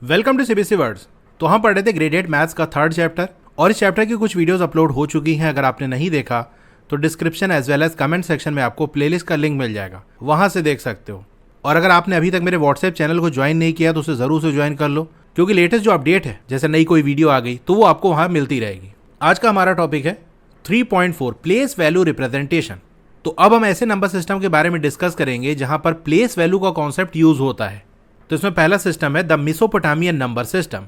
Welcome to CBSE words. तो हम पढ़ रहे थे ग्रेड 8 मैथ्स का थर्ड चैप्टर और इस चैप्टर की कुछ वीडियोस अपलोड हो चुकी हैं। अगर आपने नहीं देखा तो description as well as comment section में आपको प्लेलिस्ट का लिंक मिल जाएगा, वहां से देख सकते हो। और अगर आपने अभी तक मेरे व्हाट्सएप चैनल को ज्वाइन नहीं किया तो उसे जरूर से ज्वाइन कर लो, क्योंकि लेटेस्ट जो अपडेट है, जैसे नई कोई वीडियो आ गई तो वो आपको वहां मिलती रहेगी। आज का हमारा टॉपिक है 3.4 प्लेस वैल्यू रिप्रेजेंटेशन। तो अब हम ऐसे नंबर सिस्टम के बारे में डिस्कस करेंगे जहां पर प्लेस वैल्यू का कॉन्सेप्ट यूज होता है। तो इसमें पहला सिस्टम है the Mesopotamian number system.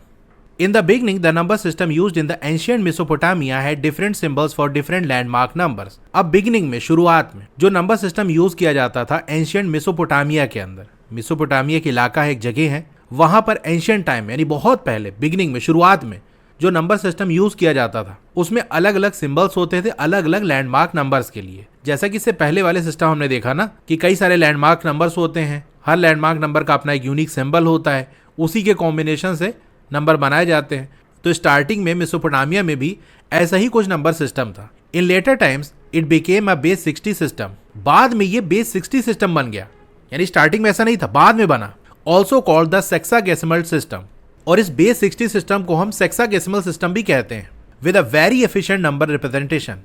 In the beginning the number system used in the ancient Mesopotamia had different symbols for different landmark numbers. अब बिगनिंग में, शुरुआत में जो नंबर सिस्टम यूज किया जाता था एंशिएंट मेसोपोटामिया के अंदर, मेसोपोटामिया के इलाका है, एक जगह है, वहां पर एंशिएंट टाइम यानी बहुत पहले, बिगनिंग में, शुरुआत में जो नंबर सिस्टम यूज किया जाता था उसमें अलग अलग सिंबल्स होते थे अलग अलग लैंडमार्क नंबर्स के लिए। जैसा कि इससे पहले वाले सिस्टम हमने देखा ना कि कई सारे लैंडमार्क नंबर्स होते हैं, हर लैंडमार्क नंबर का अपना एक यूनिक सिंबल होता है, उसी के कॉम्बिनेशन से नंबर बनाए जाते हैं। तो स्टार्टिंग में मेसोपोटामिया में भी ऐसा ही कुछ नंबर सिस्टम था। In later times it became a base 60 system. बाद में ये बेस 60 सिस्टम बन गया, यानी स्टार्टिंग में ऐसा नहीं था, बाद में बना। Also called the sexagesimal system. और इस बेस 60 सिस्टम को हम सेक्साडेसिमल सिस्टम भी कहते हैं, with a very efficient number representation.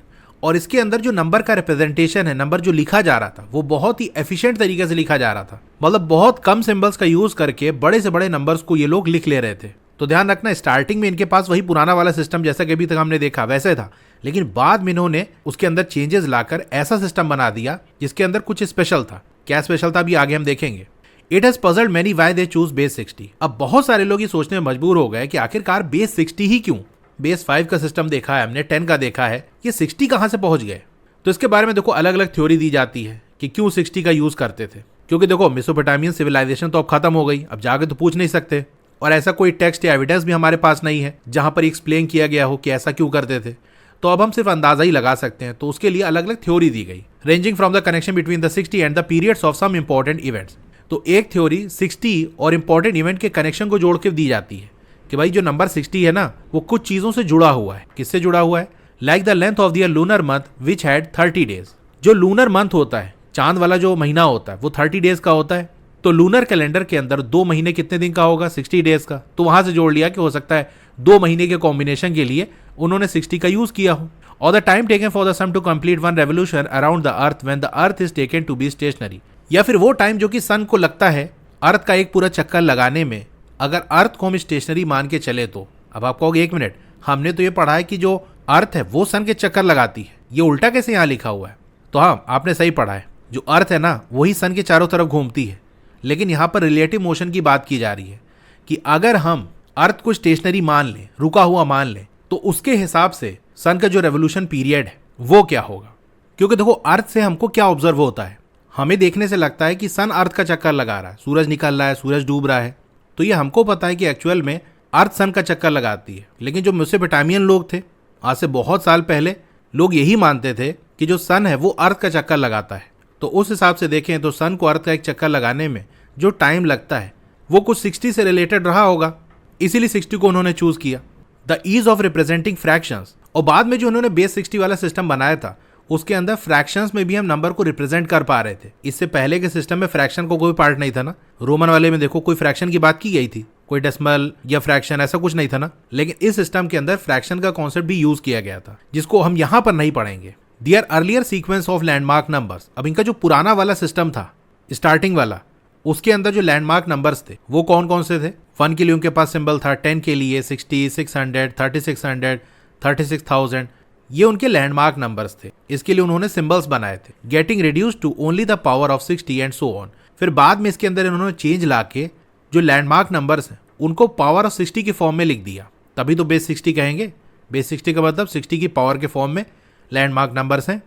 और इसके अंदर जो नंबर का रिप्रेजेंटेशन है, नंबर जो लिखा जा रहा था, वो बहुत ही एफिशिएंट तरीके से लिखा जा रहा था। मतलब बहुत कम सिंबल्स का यूज करके बड़े से बड़े नंबर्स को ये लोग लिख ले रहे थे। तो ध्यान रखना, स्टार्टिंग में इनके पास वही पुराना वाला सिस्टम जैसा कि अभी तक हमने देखा वैसे था, लेकिन बाद में इन्होंने उसके अंदर चेंजेस लाकर ऐसा सिस्टम बना दिया जिसके अंदर कुछ स्पेशल था। क्या स्पेशल था, अभी आगे हम देखेंगे। It has puzzled many why they choose base 60। अब बहुत सारे लोग ये सोचने में मजबूर हो गए कि आखिरकार बेस 60 ही क्यों? बेस 5 का सिस्टम देखा है हमने, 10 का देखा है, ये 60 कहां से पहुंच गए? तो इसके बारे में देखो अलग अलग थ्योरी दी जाती है कि क्यों 60 का यूज करते थे। क्योंकि देखो मेसोपोटामियन सिविलाइजेशन तो अब खत्म हो गई, अब जाके तो पूछ नहीं सकते, और ऐसा कोई टेक्स्ट या एविडेंस भी हमारे पास नहीं है जहां पर एक्सप्लेन किया गया हो कि ऐसा क्यों करते थे। तो अब हम सिर्फ अंदाजा ही लगा सकते हैं। तो उसके लिए अलग अलग थ्योरी दी गई, ranging from the connection between the 60 and the periods of some important events. तो एक थ्योरी 60 और इंपॉर्टेंट इवेंट के कनेक्शन को जोड़ के दी जाती है कि भाई जो नंबर 60 है ना, वो कुछ चीजों से जुड़ा हुआ है। किससे जुड़ा हुआ है? Like the length of the lunar month which had 30 days. जो लूनर मंथ होता है, चांद वाला जो महीना होता है, वो 30 डेज का होता है। तो लूनर कैलेंडर के अंदर 2 महीने कितने दिन का होगा? 60 डेज का। तो वहां से जोड़ लिया कि हो सकता है 2 महीने के कॉम्बिनेशन के लिए उन्होंने 60 का यूज किया हो। और the time taken for the sun to complete one revolution around the earth when the earth is taken to be stationary. या फिर वो टाइम जो कि सन को लगता है अर्थ का एक पूरा चक्कर लगाने में, अगर अर्थ को हम स्टेशनरी मान के चले तो। अब आप कहोगे 1 मिनट, हमने तो ये पढ़ा है कि जो अर्थ है वो सन के चक्कर लगाती है, ये उल्टा कैसे यहाँ लिखा हुआ है? तो हाँ, आपने सही पढ़ा है, जो अर्थ है ना वही सन के चारों तरफ घूमती है। लेकिन यहाँ पर रिलेटिव मोशन की बात की जा रही है कि अगर हम अर्थ को स्टेशनरी मान लें, रुका हुआ मान लें, तो उसके हिसाब से सन का जो रेवोल्यूशन पीरियड है वो क्या होगा? क्योंकि देखो अर्थ से हमको क्या ऑब्जर्व होता है, हमें देखने से लगता है कि सन अर्थ का चक्कर लगा रहा है, सूरज निकल रहा है, सूरज डूब रहा है। तो ये हमको पता है कि एक्चुअल में अर्थ सन का चक्कर लगाती है। लेकिन जो मेसोपोटामियन लोग थे, आज से बहुत साल पहले, लोग यही मानते थे कि जो सन है वो अर्थ का चक्कर लगाता है। तो उस हिसाब से देखें तो सन को अर्थ का एक चक्कर लगाने में जो टाइम लगता है वो कुछ 60 से रिलेटेड रहा होगा, इसीलिए 60 को उन्होंने चूज किया। The ease of representing fractions. और बाद में जो उन्होंने बेस 60 वाला सिस्टम बनाया था उसके अंदर फ्रैक्शंस में भी हम नंबर को रिप्रेजेंट कर पा रहे थे। इससे पहले के सिस्टम में फ्रैक्शन को कोई पार्ट नहीं था ना। रोमन वाले में देखो कोई फ्रैक्शन की बात की गई थी, कोई डेसिमल या फ्रैक्शन ऐसा कुछ नहीं था ना। लेकिन इस सिस्टम के अंदर फ्रैक्शन का कॉन्सेप्ट भी यूज किया गया था, जिसको हम यहाँ पर नहीं पढ़ेंगे। There earlier sequence of landmark numbers. अब इनका जो पुराना वाला सिस्टम था, स्टार्टिंग वाला, उसके अंदर जो लैंडमार्क नंबर्स थे वो कौन कौन से थे? 1 के लिए उनके पास सिंबल था, 10 के लिए 60, 600, 3600, 36,000, ये उनके लैंडमार्क नंबर्स थे। इसके लिए उन्होंने सिंबल्स बनाए थे। Getting reduced to only the power of 60 and so on. फिर बाद में इसके अंदर इन्होंने चेंज लाके जो लैंडमार्क नंबर्स हैं उनको पावर ऑफ 60 के फॉर्म में लिख दिया, तभी तो बेस 60 कहेंगे। बेस 60 का मतलब 60 की पावर के फॉर्म में लैंडमार्क नंबर्स हैं।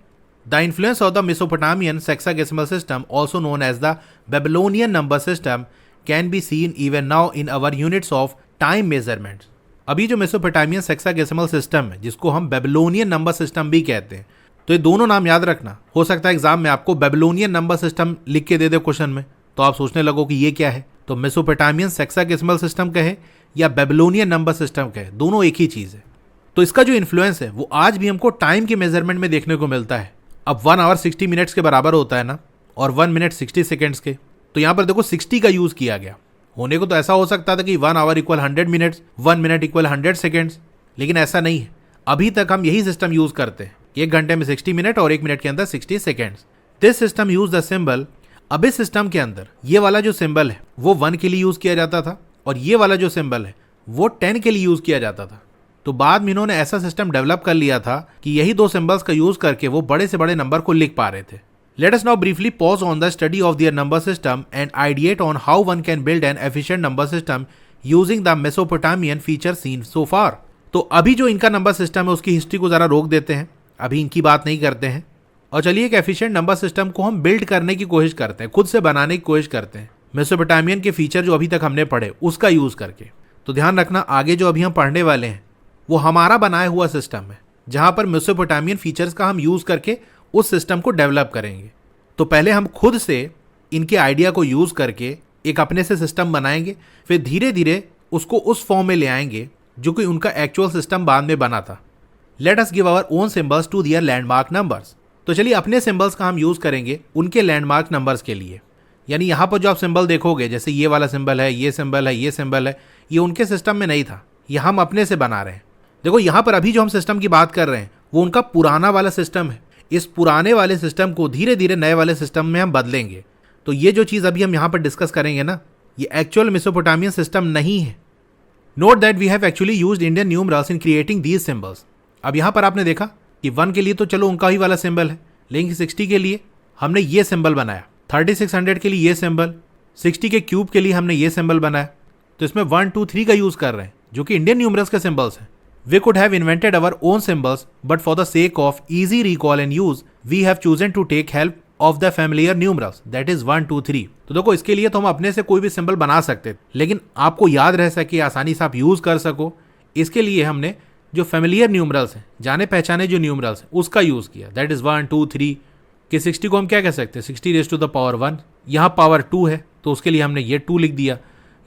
The influence of the Mesopotamian sexadecimal system, also known as the Babylonian number system, can be seen even now in our units of time measurements. अभी जो Mesopotamian sexadecimal system है, जिसको हम Babylonian number system भी कहते हैं, तो ये दोनों नाम याद रखना। हो सकता है एग्जाम में आपको बेबीलोनियन नंबर सिस्टम लिख के दे दे क्वेश्चन में, तो आप सोचने लगो कि ये क्या है। तो मेसोपोटामियन सेक्साडेसिमल सिस्टम कहे या बेबीलोनियन नंबर सिस्टम कहे, दोनों एक ही चीज है। तो इसका जो इन्फ्लुएंस है वो आज भी हमको टाइम के मेजरमेंट में देखने को मिलता है। अब 1 आवर 60 मिनट्स के बराबर होता है ना, और 1 मिनट 60 सेकेंड्स के। तो यहाँ पर देखो 60 का यूज किया गया। होने को तो ऐसा हो सकता था कि 1 hour equal 100 minutes, 1 minute equal 100 seconds, लेकिन ऐसा नहीं है। अभी तक हम यही सिस्टम यूज करते हैं, 1 घंटे में 60 मिनट और 1 मिनट के अंदर 60 seconds. This system use the symbol. अब इस सिस्टम के अंदर ये वाला जो सिंबल है वो 1 के लिए यूज किया जाता था और ये वाला जो सिंबल है वो 10 के लिए यूज किया जाता था। तो बाद में इन्होंने ऐसा सिस्टम डेवलप कर लिया था कि यही दो सिंबल्स का यूज करके वो बड़े से बड़े नंबर को लिख पा रहे थे। Let us now briefly pause on the study of their number system and ideate on how one can build an efficient number system using the Mesopotamian feature seen so far. तो अभी जो इनका number system है उसकी history को जरा रोक देते हैं, अभी इनकी बात नहीं करते हैं और चलिए एक एफिशिएंट नंबर सिस्टम को हम बिल्ड करने की कोशिश करते हैं, खुद से बनाने की कोशिश करते हैं मेसोपोटामियन के फीचर जो अभी तक हमने पढ़े उसका यूज करके। तो ध्यान रखना, आगे जो अभी हम पढ़ने वाले हैं वो हमारा बनाया हुआ सिस्टम है जहां पर मेसोपोटामियन फीचर्स का हम यूज करके उस सिस्टम को डेवलप करेंगे। तो पहले हम खुद से इनके आइडिया को यूज करके एक अपने से सिस्टम बनाएंगे, फिर धीरे धीरे उसको उस फॉर्म में ले आएंगे जो कि उनका एक्चुअल सिस्टम बाद में बना था। Let us give our own symbols to their landmark numbers. तो चलिए अपने सिंबल्स का हम यूज करेंगे उनके लैंडमार्क नंबर्स के लिए। यानी यहाँ पर जो आप सिंबल देखोगे, जैसे ये वाला सिंबल है, ये सिंबल है, ये सिंबल है, ये उनके सिस्टम में नहीं था, ये हम अपने से बना रहे हैं। देखो यहाँ पर अभी जो हम सिस्टम की बात कर रहे हैं वो उनका पुराना वाला सिस्टम है। इस पुराने वाले सिस्टम को धीरे धीरे नए वाले सिस्टम में हम बदलेंगे। तो ये जो चीज़ अभी हम यहाँ पर डिस्कस करेंगे ना, ये एक्चुअल मेसोपोटामियन सिस्टम नहीं है। Note that we have actually used Indian numerals in creating these symbols. अब यहाँ पर आपने देखा कि 1 के लिए तो चलो उनका ही वाला सिंबल है, लेकिन 60 के लिए हमने ये सिंबल बनाया, 3600 के लिए ये सिंबल, 60 के क्यूब के लिए हमने ये सिंबल बनाया। तो इसमें 1, 2, 3 का यूज कर रहे हैं जो कि इंडियन न्यूमरल्स के सिंबल्स हैं। We could have invented our own symbols, but for the sake of easy recall and use, we have chosen to take help of the familiar numerals, that is 1, 2, 3. तो देखो इसके लिए तो हम अपने से कोई भी सिंबल बना सकते, लेकिन आपको याद रह सके, आसानी से आप यूज कर सको, इसके लिए हमने जो फेमिलियर न्यूमरल्स हैं, जाने पहचाने जो न्यूमरल्स हैं, उसका यूज किया, दैट इज 1, 2, 3। कि 60 को हम क्या कह सकते हैं, 60 रेज़ टू द पावर 1। यहाँ पावर 2 है तो उसके लिए हमने ये 2 लिख दिया,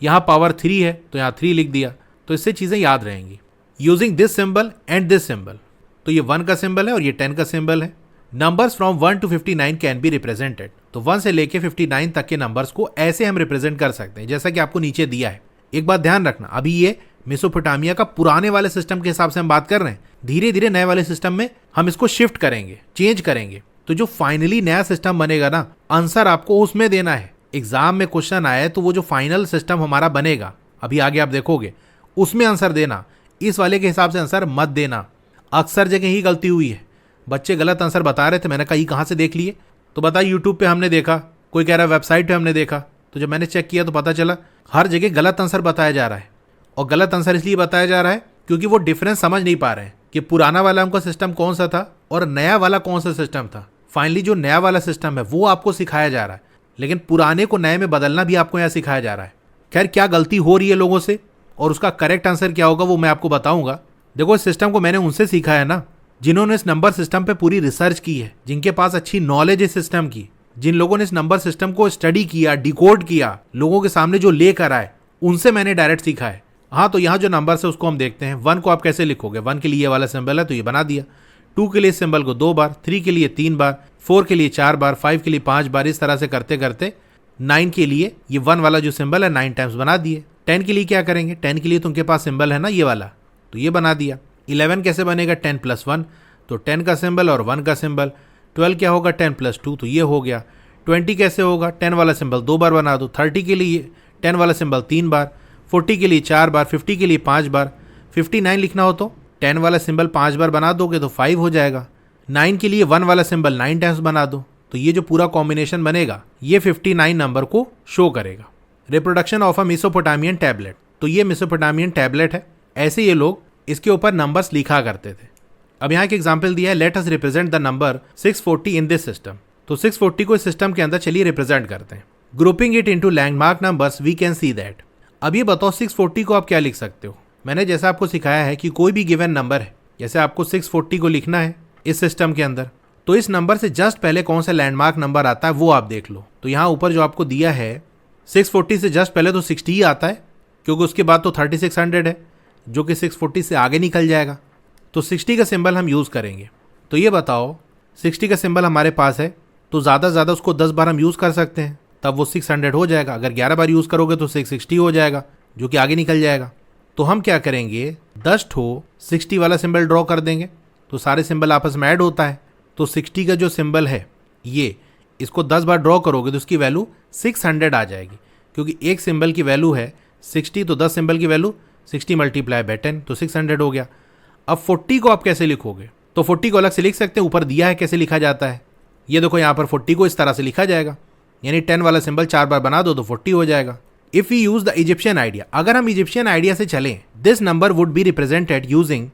यहाँ पावर 3 है तो यहाँ 3 लिख दिया। तो इससे चीज़ें याद रहेंगी। Using this symbol and this symbol, तो ये 1 का सिंबल है और ये 10 का सिंबल है। Numbers from 1 to 59 can be represented. तो 1 से लेके 59 तक के नंबर्स को ऐसे हम रिप्रेजेंट कर सकते हैं जैसा कि आपको नीचे दिया है। एक बात ध्यान रखना, अभी ये मेसोपोटामिया का पुराने वाले सिस्टम के हिसाब से हम बात कर रहे हैं, धीरे धीरे नए वाले सिस्टम में हम इसको शिफ्ट करेंगे, चेंज करेंगे। तो जो फाइनली नया सिस्टम बनेगा ना, आंसर आपको उसमें देना है। एग्जाम में क्वेश्चन आया तो वो जो फाइनल सिस्टम हमारा बनेगा, अभी आगे आप देखोगे, उसमें आंसर देना, इस वाले के हिसाब से आंसर मत देना। अक्सर जगह ही गलती हुई है, बच्चे गलत आंसर बता रहे थे, मैंने कहा ये कहाँ से देख लिए, तो बताइए यूट्यूब पे हमने देखा, कोई कह रहा है वेबसाइट पे हमने देखा, तो जब मैंने चेक किया तो पता चला हर जगह गलत आंसर बताया जा रहा है। और गलत आंसर इसलिए बताया जा रहा है क्योंकि वो डिफरेंस समझ नहीं पा रहे हैं कि पुराना वाला उनका सिस्टम कौन सा था और नया वाला कौन सा सिस्टम था। फाइनली जो नया वाला सिस्टम है वो आपको सिखाया जा रहा है, लेकिन पुराने को नए में बदलना भी आपको यहाँ सिखाया जा रहा है। खैर, क्या गलती हो रही है लोगों से और उसका करेक्ट आंसर क्या होगा वो मैं आपको बताऊंगा। देखो, इस सिस्टम को मैंने उनसे सीखा है ना जिन्होंने इस नंबर सिस्टम पे पूरी रिसर्च की है, जिनके पास अच्छी नॉलेज है सिस्टम की, जिन लोगों ने इस नंबर सिस्टम को स्टडी किया, डिकोड किया, लोगों के सामने जो लेकर आए, उनसे मैंने डायरेक्ट सीखा है। हाँ, तो यहाँ जो नंबर है उसको हम देखते हैं। 1 को आप कैसे लिखोगे, 1 के लिए ये वाला सिंबल है तो ये बना दिया, 2 के लिए सिंबल को 2 बार, 3 के लिए 3 बार, 4 के लिए 4 बार, 5 के लिए 5 बार, इस तरह से करते करते 9 के लिए ये 1 वाला जो सिंबल है 9 टाइम्स बना दिए। 10 के लिए क्या करेंगे, 10 के लिए तो उनके पास सिंबल है ना ये वाला, तो ये बना दिया। 11 कैसे बनेगा, 10 + 1, तो 10 का सिंबल और 1 का सिंबल। 12 क्या होगा, 10 + 2, तो ये हो गया। 20 कैसे होगा, 10 वाला सिंबल 2 बार बना दो। 30 के लिए 10 वाला सिंबल 3 बार, 40 के लिए 4 बार, 50 के लिए 5 बार। 59 लिखना हो तो 10 वाला सिंबल 5 बार बना दोगे तो 5 हो जाएगा। 9 के लिए 1 वाला सिंबल 9 टाइम्स बना दो, तो ये जो पूरा कॉम्बिनेशन बनेगा ये 59 नंबर को शो करेगा। Reproduction of a Mesopotamian tablet, तो ये मेसोपोटामियन टैबलेट है, ऐसे ये लोग इसके ऊपर नंबर्स लिखा करते थे। अब यहाँ एक एग्जांपल दिया है, let us represent the number 640 in this system. तो 640 को इस सिस्टम के अंदर चलिए रिप्रेजेंट करते हैं। Grouping it into landmark numbers we can see that. अब ये बताओ 640 को आप क्या लिख सकते हो। मैंने जैसा आपको सिखाया है कि कोई भी गिवन नंबर है, जैसे आपको 640 को लिखना है इस सिस्टम के अंदर, तो इस नंबर से जस्ट पहले कौन सा लैंडमार्क नंबर आता है वो आप देख लो। तो यहाँ ऊपर जो आपको दिया है 640 से जस्ट पहले तो 60 ही आता है, क्योंकि उसके बाद तो 3600 है जो कि 640 से आगे निकल जाएगा। तो 60 का सिंबल हम यूज़ करेंगे। तो ये बताओ 60 का सिंबल हमारे पास है तो ज़्यादा से ज़्यादा उसको 10 बार हम यूज़ कर सकते हैं। तब वो 600 हो जाएगा। अगर 11 बार यूज़ करोगे तो 660 हो जाएगा, जो कि आगे निकल जाएगा। तो हम क्या करेंगे, 10 ठो 60 वाला सिंबल ड्रॉ कर देंगे, तो सारे सिंबल आपस में ऐड होता है। तो 60 का जो सिंबल है ये, इसको 10 बार ड्रॉ करोगे तो उसकी वैल्यू 600 आ जाएगी, क्योंकि एक सिंबल की वैल्यू है 60, तो 10 सिंबल की वैल्यू 60 मल्टीप्लाई बाय 10, तो 600 हो गया। अब 40 को आप कैसे लिखोगे, तो 40 को अलग से लिख सकते हैं, ऊपर दिया है कैसे लिखा जाता है। ये देखो यहाँ पर 40 को इस तरह से लिखा जाएगा, यानी 10 वाला सिंबल 4 बार बना दो तो 40 हो जाएगा। If we use the Egyptian idea, अगर हम इजिप्शियन आइडिया से चलें, this number would be represented using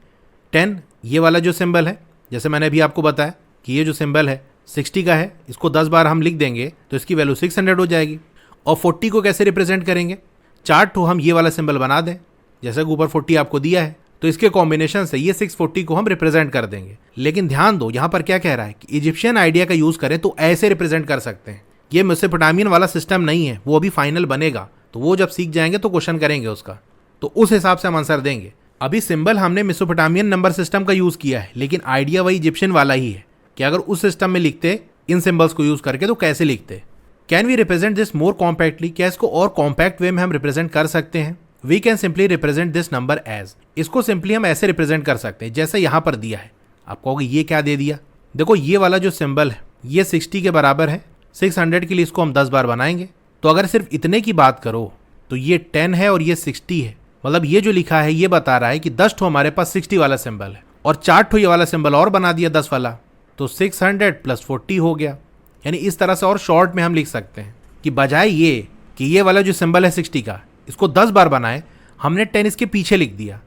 10, ये वाला जो सिंबल है, जैसे मैंने अभी आपको बताया कि ये जो सिंबल है 60 का है, इसको 10 बार हम लिख देंगे तो इसकी वैल्यू 600 हो जाएगी। और 40 को कैसे रिप्रेजेंट करेंगे, 4 ठो हम ये वाला सिंबल बना दें, जैसे कि ऊपर 40 आपको दिया है, तो इसके कॉम्बिनेशन से ये 640 को हम रिप्रेजेंट कर देंगे। लेकिन ध्यान दो, यहाँ पर क्या कह रहा है कि इजिप्शियन आइडिया का यूज करें तो ऐसे रिप्रेजेंट कर सकते हैं। ये मेसोपोटामियन वाला सिस्टम नहीं है, वो अभी फाइनल बनेगा, तो वो जब सीख जाएंगे तो क्वेश्चन करेंगे उसका, तो उस हिसाब से हम आंसर देंगे। अभी सिंबल हमने मेसोपोटामियन नंबर सिस्टम का यूज किया है, लेकिन आइडिया वही इजिप्शियन वाला ही है कि अगर उस सिस्टम में लिखते इन सिंबल्स को यूज करके तो कैसे लिखते। Can we represent this more compactly, क्या इसको और कॉम्पैक्ट वे में हम रिप्रेजेंट कर सकते हैं। We can simply represent this number as, इसको सिंपली हम ऐसे रिप्रेजेंट कर सकते हैं जैसे यहाँ पर दिया है। आप कहोगे ये क्या दे दिया, देखो ये वाला जो सिंबल है ये 60 के बराबर है, 600 के लिए इसको हम 10 बार बनाएंगे। तो अगर सिर्फ इतने की बात करो तो ये 10 है और ये 60 है, मतलब ये जो लिखा है ये बता रहा है कि 10 ठो हमारे पास 60 वाला सिंबल है और 4 ठो ये वाला सिंबल और बना दिया 10 वाला, तो 600 + 40 हो गया। यानी इस तरह से और शॉर्ट में हम लिख सकते हैं कि बजाय ये कि ये वाला जो सिंबल है 60 का, इसको 10 बार बनाए, हमने 10 इसके पीछे लिख दिया,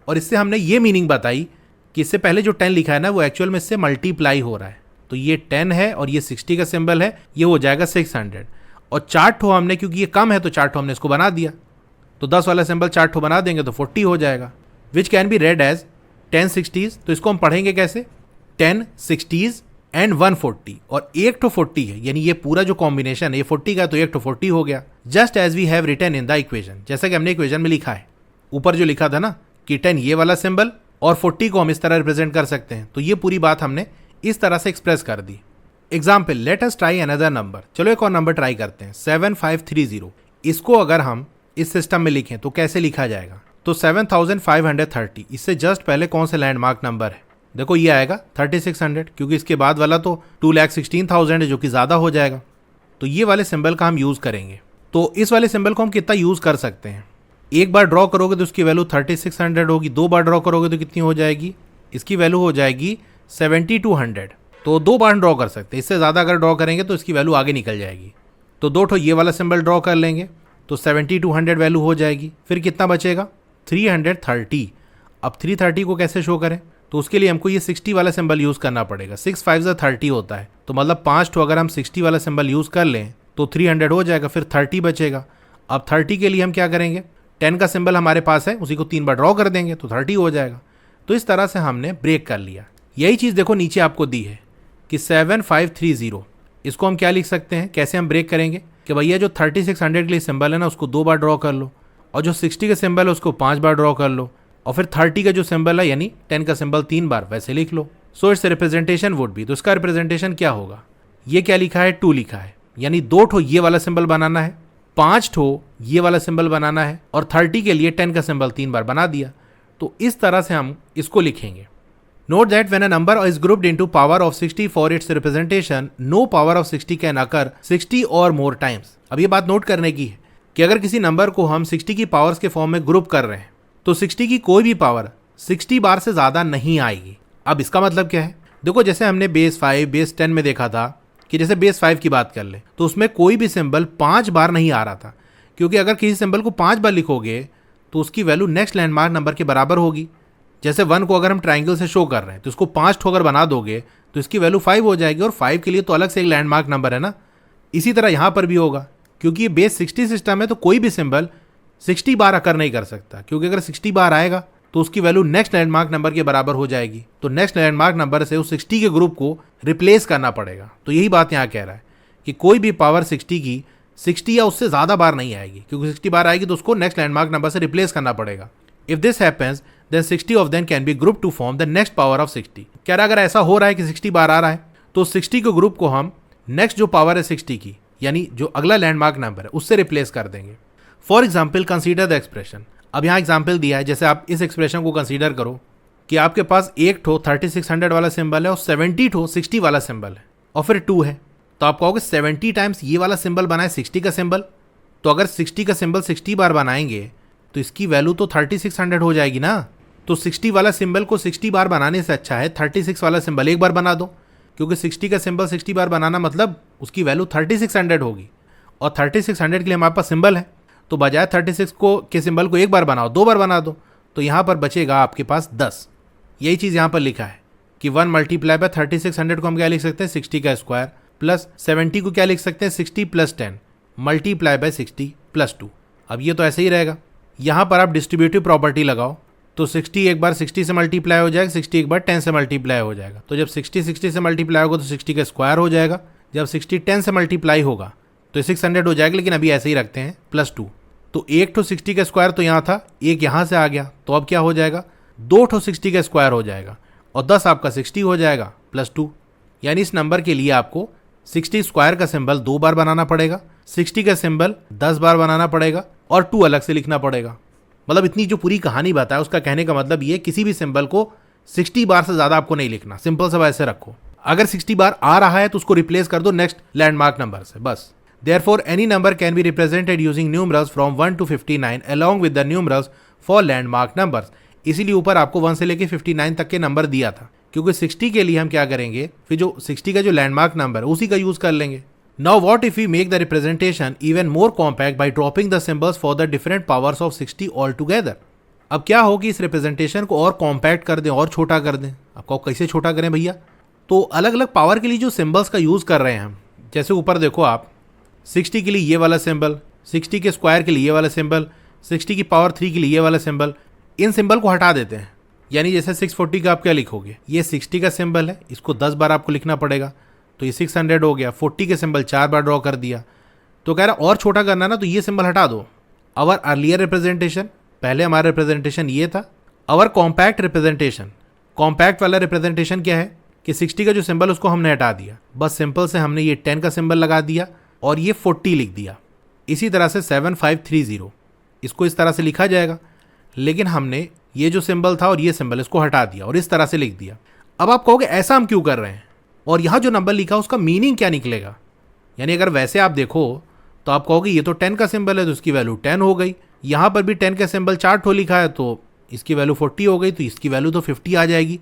और इससे हमने ये मीनिंग बताई कि इससे पहले जो 10 लिखा है ना वो एक्चुअल में इससे मल्टीप्लाई हो रहा है। तो ये 10 है और ये 60 का सिंबल है, ये हो जाएगा 600, और 4 ठो हमने, क्योंकि ये कम है तो 4 ठो हमने इसको बना दिया, तो 10 वाला सिंबल 4 ठो बना देंगे तो 40 हो जाएगा, which can be read as 10 60s। तो इसको हम पढ़ेंगे कैसे, 10 60s एंड 140, और एक ठो 40 है, यानी ये पूरा जो कॉम्बिनेशन है ये 40 का, तो एक ठो 40 हो गया। Just as we have written in the equation, जैसा कि हमने इक्वेशन में लिखा है, ऊपर जो लिखा था ना कि 10 ये वाला सिंबल और 40 को हम इस तरह रिप्रेजेंट कर सकते हैं, तो ये पूरी बात हमने इस तरह से एक्सप्रेस कर दी। Example, let us try another number, चलो एक और नंबर ट्राई करते हैं, 7530। इसको अगर हम इस सिस्टम में लिखें तो कैसे लिखा जाएगा, तो 7530, इससे जस्ट पहले कौन से लैंडमार्क नंबर है, देखो ये आएगा 3600, क्योंकि इसके बाद वाला तो 2,16,000 है, जो कि ज़्यादा हो जाएगा। तो ये वाले सिंबल का हम यूज़ करेंगे। तो इस वाले सिंबल को हम कितना यूज़ कर सकते हैं, एक बार ड्रॉ करोगे तो उसकी वैल्यू 3600 होगी, 2 बार ड्रॉ करोगे तो कितनी हो जाएगी, इसकी वैल्यू हो जाएगी 7200। तो 2 बार ड्रॉ कर सकते हैं, इससे ज़्यादा अगर ड्रॉ करेंगे तो इसकी वैल्यू आगे निकल जाएगी। तो 2 ठो ये वाला सिंबल ड्रॉ कर लेंगे तो 7200 वैल्यू हो जाएगी। फिर कितना बचेगा, 330। अब 330 को कैसे शो करें, तो उसके लिए हमको ये 60 वाला सिंबल यूज़ करना पड़ेगा। 6 5 30 होता है, तो मतलब 5 ठो अगर हम 60 वाला सिंबल यूज़ कर लें तो 300 हो जाएगा, फिर 30 बचेगा। अब 30 के लिए हम क्या करेंगे, 10 का सिंबल हमारे पास है, उसी को 3 बार ड्रॉ कर देंगे तो 30 हो जाएगा। तो इस तरह से हमने ब्रेक कर लिया। यही चीज़ देखो नीचे आपको दी है कि 7530, इसको हम क्या लिख सकते हैं, कैसे हम ब्रेक करेंगे कि भैया जो 3600 के लिए सिंबल है ना उसको 2 बार ड्रॉ कर लो, और जो 60 का सिंबल है उसको 5 बार ड्रॉ कर लो, और फिर 30 का जो सिंबल है यानी 10 का सिंबल 3 बार वैसे लिख लो। So its representation would be, तो इसका रिप्रेजेंटेशन क्या होगा, ये क्या लिखा है, 2 लिखा है, यानी 2 ठो ये वाला सिंबल बनाना है, 5 ठो ये वाला सिंबल बनाना है, और 30 के लिए 10 का सिंबल 3 बार बना दिया। तो इस तरह से हम इसको लिखेंगे। Note that when a number is grouped into power of 60 for its representation, no power of 60 can occur 60 or more times. अब ये बात नोट करने की है कि अगर किसी नंबर को हम 60 की पावर्स के फॉर्म में ग्रुप कर रहे हैं तो 60 की कोई भी पावर 60 बार से ज़्यादा नहीं आएगी। अब इसका मतलब क्या है, देखो जैसे हमने बेस 5 बेस 10 में देखा था कि जैसे बेस 5 की बात कर ले तो उसमें कोई भी सिंबल 5 बार नहीं आ रहा था, क्योंकि अगर किसी सिंबल को 5 बार लिखोगे तो उसकी वैल्यू नेक्स्ट लैंडमार्क नंबर के बराबर होगी। जैसे 1 को अगर हम ट्राइंगल से शो कर रहे हैं तो इसको 5 ठो अगर बना दोगे तो इसकी वैल्यू 5 हो जाएगी, और 5 के लिए तो अलग से एक लैंडमार्क नंबर है ना। इसी तरह यहाँ पर भी होगा, क्योंकि ये बेस 60 सिस्टम है तो कोई भी सिंबल 60 बार अकर नहीं कर सकता, क्योंकि अगर 60 बार आएगा तो उसकी वैल्यू नेक्स्ट लैंडमार्क नंबर के बराबर हो जाएगी। तो नेक्स्ट लैंडमार्क नंबर से उस 60 के ग्रुप को रिप्लेस करना पड़ेगा। तो यही बात यहाँ कह रहा है कि कोई भी पावर 60 की 60 या उससे ज़्यादा बार नहीं आएगी, क्योंकि 60 बार आएगी तो उसको नेक्स्ट लैंडमार्क नंबर से रिप्लेस करना पड़ेगा। If this happens then 60 of them can be grouped to form the next power of 60। कह रहा अगर ऐसा हो रहा है कि 60 बार आ रहा है तो 60 के ग्रुप को हम नेक्स्ट जो पावर है 60 की यानी जो अगला लैंडमार्क नंबर है उससे रिप्लेस कर देंगे। For example consider the expression. अब यहाँ एग्जाम्पल दिया है, जैसे आप इस एक्सप्रेशन को कंसीडर करो कि आपके पास एक ठो 3600 वाला सिंबल है और 70 ठो 60 वाला सिंबल है और फिर 2 है। तो आप कहोगे 70 टाइम्स ये वाला सिंबल बनाए 60 का सिंबल, तो अगर 60 का सिंबल 60 बार बनाएंगे तो इसकी वैल्यू तो 3600 हो जाएगी ना। तो 60 वाला सिंबल को 60 बार बनाने से अच्छा है 36 वाला सिंबल एक बार बना दो, क्योंकि 60 का सिंबल 60 बार बनाना मतलब उसकी वैल्यू 3600 होगी और 3600 के लिए हमारे पास सिंबल है, तो बजाय 36 को के सिंबल को एक बार बनाओ 2 बार बना दो, तो यहाँ पर बचेगा आपके पास 10। यही चीज़ यहाँ पर लिखा है कि 1 मल्टीप्लाई बाय 3600 को हम क्या लिख सकते हैं 60 का स्क्वायर, प्लस 70 को क्या लिख सकते हैं 60 + 10 मल्टीप्लाई बाय 60 + 2। अब ये तो ऐसे ही रहेगा। यहाँ पर आप डिस्ट्रीब्यूटिव प्रॉपर्टी लगाओ तो 60 एक बार 60 से मल्टीप्लाई हो जाएगा, 60 एक बार 10 से मल्टीप्लाई हो जाएगा। तो जब 60 से मल्टीप्लाई होगा तो 60 का स्क्वायर हो जाएगा, जब 60 10 से मल्टीप्लाई होगा तो 600 हो जाएगा, लेकिन अभी ऐसे ही रखते हैं +2। तो एक ठो 60 का स्क्वायर तो यहाँ था, एक यहाँ से आ गया, तो अब क्या हो जाएगा 2 ठो 60 का स्क्वायर हो जाएगा और 10 आपका 60 हो जाएगा +2। यानी इस नंबर के लिए आपको 60 स्क्वायर का सिंबल 2 बार बनाना पड़ेगा, 60 का सिंबल 10 बार बनाना पड़ेगा और 2 अलग से लिखना पड़ेगा। मतलब इतनी जो पूरी कहानी बताया उसका कहने का मतलब ये किसी भी सिंबल को 60 बार से ज़्यादा आपको नहीं लिखना, सिंपल सा ऐसे रखो। अगर 60 बार आ रहा है तो उसको रिप्लेस कर दो नेक्स्ट लैंडमार्क नंबर से, बस। Therefore, any number can be represented using numerals from 1 to 59 along with the numerals for landmark numbers। इसीलिए ऊपर आपको 1 से लेके 59 तक के नंबर दिया था, क्योंकि 60 के लिए हम क्या करेंगे, फिर जो 60 का जो लैंडमार्क नंबर है उसी का यूज कर लेंगे। Now what if we make the representation even more compact by dropping the symbols for the different powers of 60 altogether। अब क्या हो कि इस रिप्रेजेंटेशन को और कॉम्पैक्ट कर दें और छोटा कर दें। आपको कैसे छोटा करें भैया, तो अलग अलग पावर के लिए जो सिंबल्स का यूज़ कर रहे हैं हम, जैसे ऊपर देखो आप 60 के लिए ये वाला सिंबल, 60 के स्क्वायर के लिए ये वाला सिंबल, 60 की पावर 3 के लिए ये वाला सिंबल, इन सिंबल को हटा देते हैं। यानी जैसे 640 का आप क्या लिखोगे, ये 60 का सिंबल है, इसको 10 बार आपको लिखना पड़ेगा, तो ये 600 हो गया। 40 के सिंबल 4 बार ड्रॉ कर दिया, तो कह रहा और छोटा करना ना तो ये सिंबल हटा दो। आवर अर्लियर रिप्रेजेंटेशन, पहले हमारा रिप्रेजेंटेशन ये था। आवर कॉम्पैक्ट रिप्रेजेंटेशन, कॉम्पैक्ट वाला रिप्रेजेंटेशन क्या है कि 60 का जो सिंबल उसको हमने हटा दिया, बस सिंपल से हमने ये 10 का सिंबल लगा दिया और ये 40 लिख दिया। इसी तरह से 7530 इसको इस तरह से लिखा जाएगा, लेकिन हमने ये जो सिंबल था और ये सिंबल इसको हटा दिया और इस तरह से लिख दिया। अब आप कहोगे ऐसा हम क्यों कर रहे हैं और यहाँ जो नंबर लिखा उसका मीनिंग क्या निकलेगा। यानी अगर वैसे आप देखो तो आप कहोगे ये तो 10 का सिंबल है तो इसकी वैल्यू 10 हो गई, यहाँ पर भी 10 का सिंबल 4 ठो लिखा है तो इसकी वैल्यू 40 हो गई, तो इसकी वैल्यू तो 50 आ जाएगी।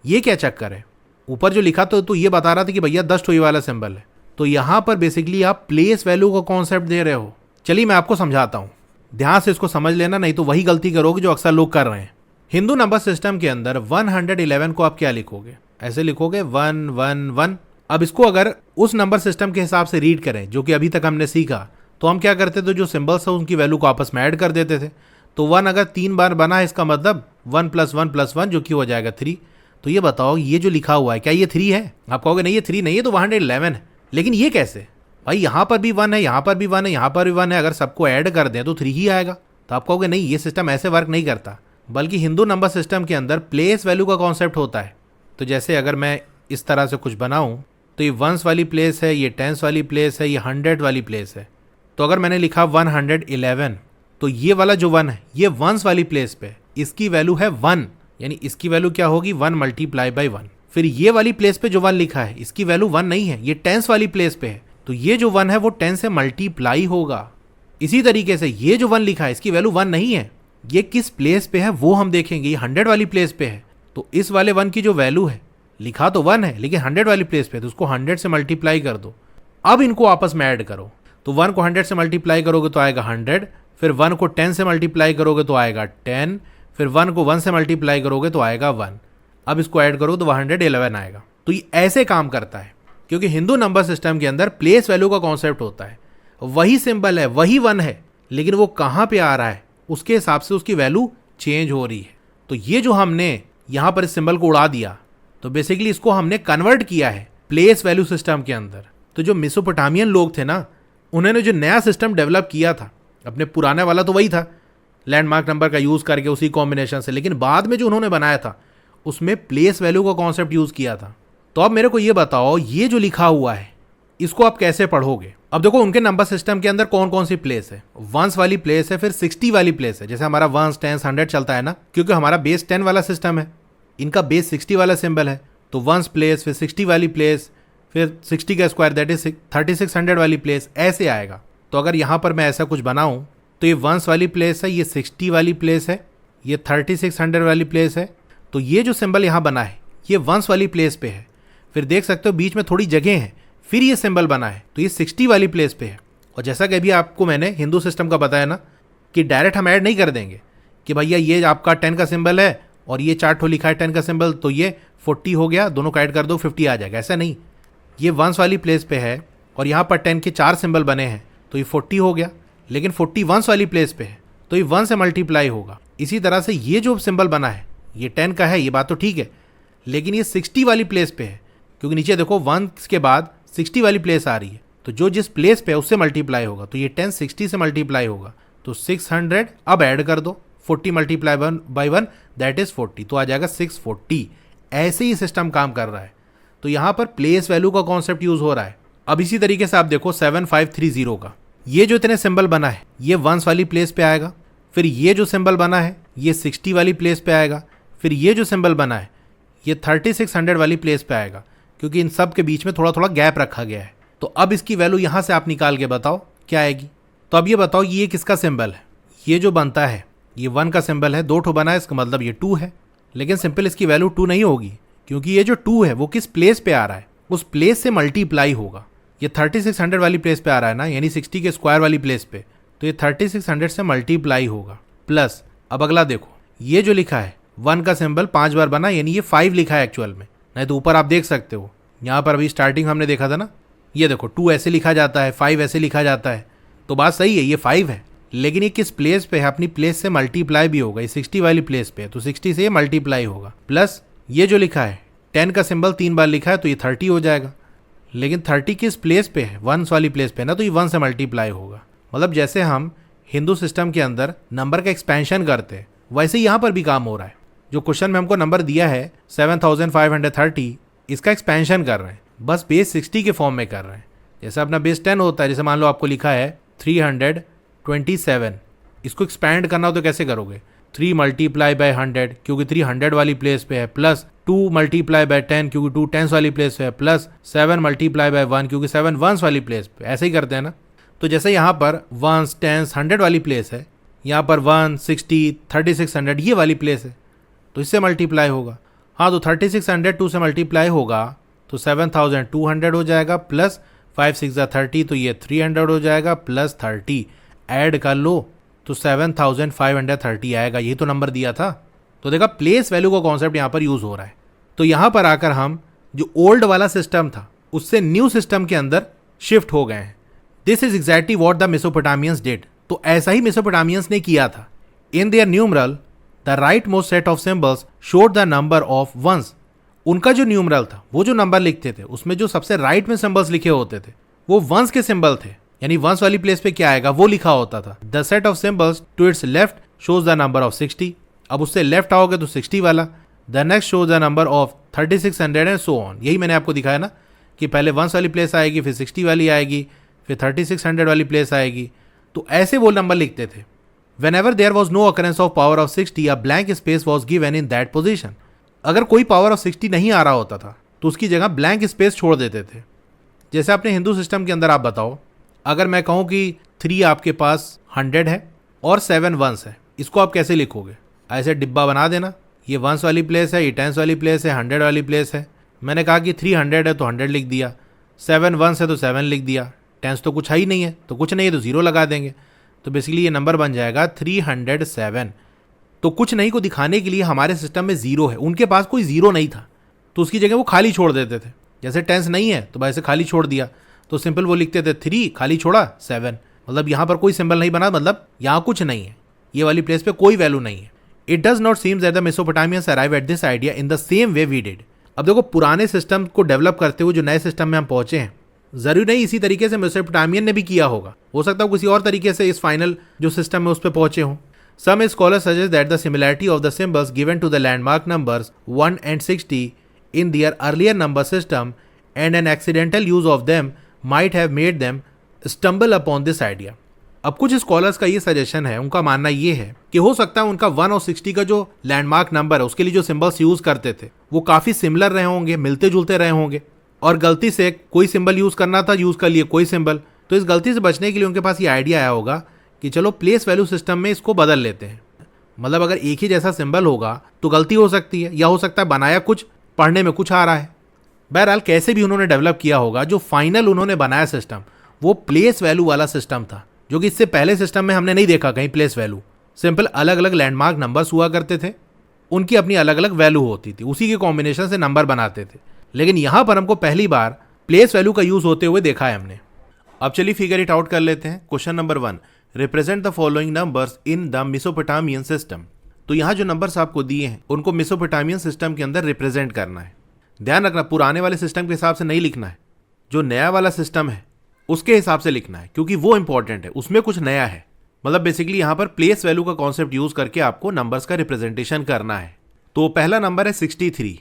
ये क्या चक्कर है, ऊपर जो लिखा तो ये बता रहा था कि भैया 10 ठो ये वाला सिंबल है, तो यहाँ पर बेसिकली आप प्लेस वैल्यू का कॉन्सेप्ट दे रहे हो। चलिए मैं आपको समझाता हूँ, ध्यान से इसको समझ लेना, नहीं तो वही गलती करोगे जो अक्सर लोग कर रहे हैं। हिंदू नंबर सिस्टम के अंदर 111 को आप क्या लिखोगे, ऐसे लिखोगे 111। अब इसको अगर उस नंबर सिस्टम के हिसाब से रीड करें जो कि अभी तक हमने सीखा, तो हम क्या करते थे, जो सिंबल्स है उनकी वैल्यू को आपस में ऐड कर देते थे। तो 1 अगर 3 बार बना है इसका मतलब 1 + 1 + 1 जो कि हो जाएगा 3। तो ये बताओ ये जो लिखा हुआ है क्या ये 3 है? आप कहोगे नहीं ये 3 नहीं है, तो 111 है। लेकिन ये कैसे भाई, यहाँ पर भी 1 है, यहाँ पर भी 1 है, यहाँ पर भी 1 है, अगर सबको ऐड कर दें तो 3 ही आएगा। तो आप कहोगे नहीं ये सिस्टम ऐसे वर्क नहीं करता, बल्कि हिंदू नंबर सिस्टम के अंदर प्लेस वैल्यू का कॉन्सेप्ट होता है। तो जैसे अगर मैं इस तरह से कुछ बनाऊं तो ये 1s वाली प्लेस है, ये 10s वाली प्लेस है, ये 100 वाली प्लेस है। तो अगर मैंने लिखा 111 तो ये वाला जो 1 है ये 1s वाली प्लेस पे, इसकी वैल्यू है 1, यानी इसकी वैल्यू क्या होगी 1 × 1। फिर ये वाली प्लेस पे जो 1 लिखा है इसकी वैल्यू 1 नहीं है, ये 10s वाली प्लेस पे है, तो ये जो 1 है वो 10 से मल्टीप्लाई होगा। इसी तरीके से ये जो 1 लिखा है इसकी वैल्यू 1 नहीं है, ये किस प्लेस पे है वो हम देखेंगे, ये 100 वाली प्लेस पे है। तो इस वाले 1 की जो वैल्यू है, लिखा तो 1 है लेकिन 100 वाली प्लेस पे है, तो उसको 100 से मल्टीप्लाई कर दो। अब इनको आपस में ऐड करो, तो 1 को 100 से मल्टीप्लाई करोगे तो आएगा 100, फिर 1 को 10 से मल्टीप्लाई करोगे तो आएगा 10, फिर 1 को 1 से मल्टीप्लाई करोगे तो आएगा 1। अब इसको ऐड करो तो 111 आएगा। तो ये ऐसे काम करता है, क्योंकि हिंदू नंबर सिस्टम के अंदर प्लेस वैल्यू का कॉन्सेप्ट होता है। वही सिंबल है, वही 1 है, लेकिन वो कहाँ पे आ रहा है उसके हिसाब से उसकी वैल्यू चेंज हो रही है। तो ये जो हमने यहाँ पर इस सिंबल को उड़ा दिया, तो बेसिकली इसको हमने कन्वर्ट किया है प्लेस वैल्यू सिस्टम के अंदर। तो जो मेसोपोटामियन लोग थे ना, उन्होंने जो नया सिस्टम डेवलप किया था, अपने पुराने वाला तो वही था लैंडमार्क नंबर का यूज़ करके उसी कॉम्बिनेशन से, लेकिन बाद में जो उन्होंने बनाया था उसमें प्लेस वैल्यू का कॉन्सेप्ट यूज़ किया था। तो अब मेरे को ये बताओ, ये जो लिखा हुआ है इसको आप कैसे पढ़ोगे? अब देखो उनके नंबर सिस्टम के अंदर कौन कौन सी प्लेस है, वंस वाली प्लेस है, फिर 60 वाली प्लेस है, जैसे हमारा वंस, टेंस, 100 चलता है ना, क्योंकि हमारा बेस 10 वाला सिस्टम है, इनका बेस 60 वाला सिंबल है, तो वंस प्लेस, फिर 60 वाली प्लेस, फिर 60 का स्क्वायर दैट इज 3600 वाली प्लेस, ऐसे आएगा। तो अगर यहाँ पर मैं ऐसा कुछ बनाऊँ तो ये वंस वाली प्लेस है, ये 60 वाली प्लेस है, ये 3600 वाली प्लेस है, तो ये जो सिंबल यहाँ बना है ये वंस वाली प्लेस पे है। फिर देख सकते हो बीच में थोड़ी जगह है, फिर ये सिंबल बना है, तो ये 60 वाली प्लेस पे है। और जैसा कि अभी आपको मैंने हिंदू सिस्टम का बताया ना कि डायरेक्ट हम ऐड नहीं कर देंगे कि भैया ये आपका 10 का सिंबल है और ये 4 ठो लिखा है 10 का सिंबल, तो ये 40 हो गया, दोनों का ऐड कर दो 50 आ जाएगा, ऐसा नहीं। ये वंस वाली प्लेस पे है और यहाँ पर 10 के 4 सिंबल बने हैं, तो ये 40 हो गया, लेकिन 40 वंस वाली प्लेस पे है, तो ये 1 से मल्टीप्लाई होगा। इसी तरह से ये जो सिंबल बना है ये 10 का है, ये बात तो ठीक है, लेकिन ये 60 वाली प्लेस पे है, क्योंकि नीचे देखो 1 के बाद 60 वाली प्लेस आ रही है, तो जो जिस प्लेस पे है उससे मल्टीप्लाई होगा, तो ये 10 60 से मल्टीप्लाई होगा, तो 600 अब ऐड कर दो, 40 मल्टीप्लाई बाई 1 दैट इज 40, तो आ जाएगा 640। ऐसे ही सिस्टम काम कर रहा है। तो यहाँ पर प्लेस वैल्यू का कॉन्सेप्ट यूज हो रहा है। अब इसी तरीके से आप देखो 7530 का ये जो इतने सिंबल बना है ये वंस वाली प्लेस पे आएगा, फिर ये जो सिंबल बना है ये 60 वाली प्लेस पे आएगा, फिर ये जो सिंबल बना है ये 3600 वाली प्लेस पे आएगा, क्योंकि इन सब के बीच में थोड़ा थोड़ा गैप रखा गया है। तो अब इसकी वैल्यू यहाँ से आप निकाल के बताओ क्या आएगी। तो अब ये बताओ ये किसका सिंबल है, ये जो बनता है ये 1 का सिंबल है, 2 ठो बना है, इसका मतलब ये 2 है, लेकिन सिंपल इसकी वैल्यू 2 नहीं होगी, क्योंकि ये जो 2 है वो किस प्लेस पे आ रहा है, उस प्लेस से मल्टीप्लाई होगा। ये 3600 वाली प्लेस पे आ रहा है ना, यानी 60 के स्क्वायर वाली प्लेस पे, तो ये 3600 से मल्टीप्लाई होगा प्लस। अब अगला देखो ये जो लिखा है 1 का सिंबल 5 बार बना, यानी ये 5 लिखा है एक्चुअल में, नहीं तो ऊपर आप देख सकते हो यहाँ पर अभी स्टार्टिंग हमने देखा था ना, ये देखो 2 ऐसे लिखा जाता है, 5 ऐसे लिखा जाता है, तो बात सही है ये 5 है, लेकिन ये किस प्लेस पे है, अपनी प्लेस से मल्टीप्लाई भी होगा, ये 60 वाली प्लेस पे है, तो 60 से ये मल्टीप्लाई होगा प्लस ये जो लिखा है 10 का सिंबल 3 बार लिखा है, तो ये 30 हो जाएगा, लेकिन 30 किस प्लेस पे है, वंस वाली प्लेस पे है ना, तो ये 1 से मल्टीप्लाई होगा। मतलब जैसे हम हिंदू सिस्टम के अंदर नंबर का एक्सपेंशन करते हैं, वैसे ही यहाँ पर भी काम हो रहा है। जो क्वेश्चन में हमको नंबर दिया है 7530, इसका एक्सपेंशन कर रहे हैं, बस बेस 60 के फॉर्म में कर रहे हैं। जैसे अपना बेस 10 होता है, जैसे मान लो आपको लिखा है 327, इसको एक्सपैंड करना हो तो कैसे करोगे, 3 मल्टीप्लाई बाय 100 क्योंकि 300 वाली प्लेस पे है, प्लस 2 मल्टीप्लाई बाय 10 क्योंकि 2 10 वाली प्लेस पे है, प्लस 7 मल्टीप्लाई बाय 1 क्योंकि 7 वंस वाली प्लेस पे, ऐसे ही करते हैं ना। तो जैसे यहाँ पर वंस, टेंस, 100 वाली प्लेस है, यहाँ पर 1, 60, 3600 ये वाली प्लेस है, तो इससे मल्टीप्लाई होगा। हाँ, तो 3600 2 से मल्टीप्लाई होगा तो 7200 हो जाएगा, प्लस 5 6 30, तो ये 300 हो जाएगा, प्लस 30 ऐड कर लो तो 7530 आएगा, यही तो नंबर दिया था। तो देखा प्लेस वैल्यू का कॉन्सेप्ट यहाँ पर यूज हो रहा है। तो यहाँ पर आकर हम जो ओल्ड वाला सिस्टम था उससे न्यू सिस्टम के अंदर शिफ्ट हो गए हैं। This is exactly what the Mesopotamians did. तो ऐसा ही मेसोपोटामियंस ने किया था। In their numeral the right most set of symbols showed the number of ones. उनका जो न्यूमरल था, वो जो नंबर लिखते थे उसमें जो सबसे राइट में सिंबल्स लिखे होते थे वो वंस के सिंबल थे, यानी वंस वाली प्लेस पे क्या आएगा वो लिखा होता था। The set of symbols to its left shows the number of 60। अब उससे लेफ्ट आओगे तो 60 वाला, the next shows the number of 3600 and so on. यही मैंने आपको दिखाया ना कि पहले वंस वाली प्लेस आएगी, फिर 60 वाली आएगी, फिर 3600 वाली प्लेस आएगी। तो ऐसे वो नंबर लिखते थे। Whenever there was no occurrence of power of 60, a blank space was given in that position. अगर कोई पावर ऑफ 60 नहीं आ रहा होता था तो उसकी जगह ब्लैंक स्पेस छोड़ देते थे। जैसे अपने हिंदू सिस्टम के अंदर आप बताओ, अगर मैं कहूँ कि 3 आपके पास 100 है और 7 वंस है, इसको आप कैसे लिखोगे? ऐसे डिब्बा बना देना, ये वंस वाली प्लेस है, ये टेंस वाली प्लेस है, 100 वाली प्लेस है। मैंने कहा कि 300 है तो 100 लिख दिया, 7 वंस है तो 7 लिख दिया, टेंस तो कुछ है ही नहीं है तो कुछ नहीं है तो 0 लगा देंगे। तो बेसिकली ये नंबर बन जाएगा 307। तो कुछ नहीं को दिखाने के लिए हमारे सिस्टम में 0 है, उनके पास कोई 0 नहीं था तो उसकी जगह वो खाली छोड़ देते थे। जैसे टेंस नहीं है तो वैसे खाली छोड़ दिया, तो सिंपल वो लिखते थे 3 खाली छोड़ा 7, मतलब यहाँ पर कोई सिंबल नहीं बना, मतलब यहाँ कुछ नहीं है, ये वाली प्लेस पे कोई वैल्यू नहीं है। It does not seems that the Mesopotamians arrive at this idea in the same way we did. अब देखो पुराने सिस्टम को डेवलप करते हुए जो नए सिस्टम में हम पहुंचे हैं, जरूरी नहीं इसी तरीके से मेसोपोटामियन ने भी किया होगा, हो सकता है किसी और तरीके से इस फाइनल जो सिस्टम है उस पर पहुंचे हों। Some scholars suggest that the similarity of the symbols given to the landmark numbers 1 and 60 in their earlier number system and an accidental use of them might have made them stumble upon this idea. अब कुछ scholars का ये suggestion है, उनका मानना ये है कि हो सकता है उनका 1 और 60 का जो लैंडमार्क नंबर है उसके लिए जो सिंबल्स यूज करते थे वो काफी सिमिलर रहे होंगे, मिलते जुलते रहे होंगे, और गलती से कोई सिंबल यूज करना था, यूज कर लिए कोई सिंबल। तो इस गलती से बचने के लिए उनके पास ये आइडिया आया होगा कि चलो प्लेस वैल्यू सिस्टम में इसको बदल लेते हैं। मतलब अगर एक ही जैसा सिंबल होगा तो गलती हो सकती है, या हो सकता है बनाया कुछ, पढ़ने में कुछ आ रहा है। बहरहाल कैसे भी उन्होंने डेवलप किया होगा, जो फाइनल उन्होंने बनाया सिस्टम वो प्लेस वैल्यू वाला सिस्टम था, जो कि इससे पहले सिस्टम में हमने नहीं देखा कहीं प्लेस वैल्यू। सिंपल अलग अलग लैंडमार्क नंबर्स हुआ करते थे, उनकी अपनी अलग अलग वैल्यू होती थी, उसी के कॉम्बिनेशन से नंबर बनाते थे। लेकिन यहां पर हमको पहली बार प्लेस वैल्यू का यूज होते हुए देखा है हमने। अब चलिए फिगर इट आउट कर लेते हैं। Question number 1, represent the following numbers in the Mesopotamian system. तो यहाँ जो नंबर्स आपको दिए हैं उनको मेसोपोटामियन सिस्टम के अंदर रिप्रेजेंट करना है। ध्यान रखना, पुराने वाले सिस्टम के हिसाब से नहीं लिखना है, जो नया वाला सिस्टम है उसके हिसाब से लिखना है, क्योंकि वो इंपॉर्टेंट है, उसमें कुछ नया है। मतलब बेसिकली यहाँ पर प्लेस वैल्यू का कॉन्सेप्ट यूज करके आपको नंबर्स का रिप्रेजेंटेशन करना है। तो पहला नंबर है 63।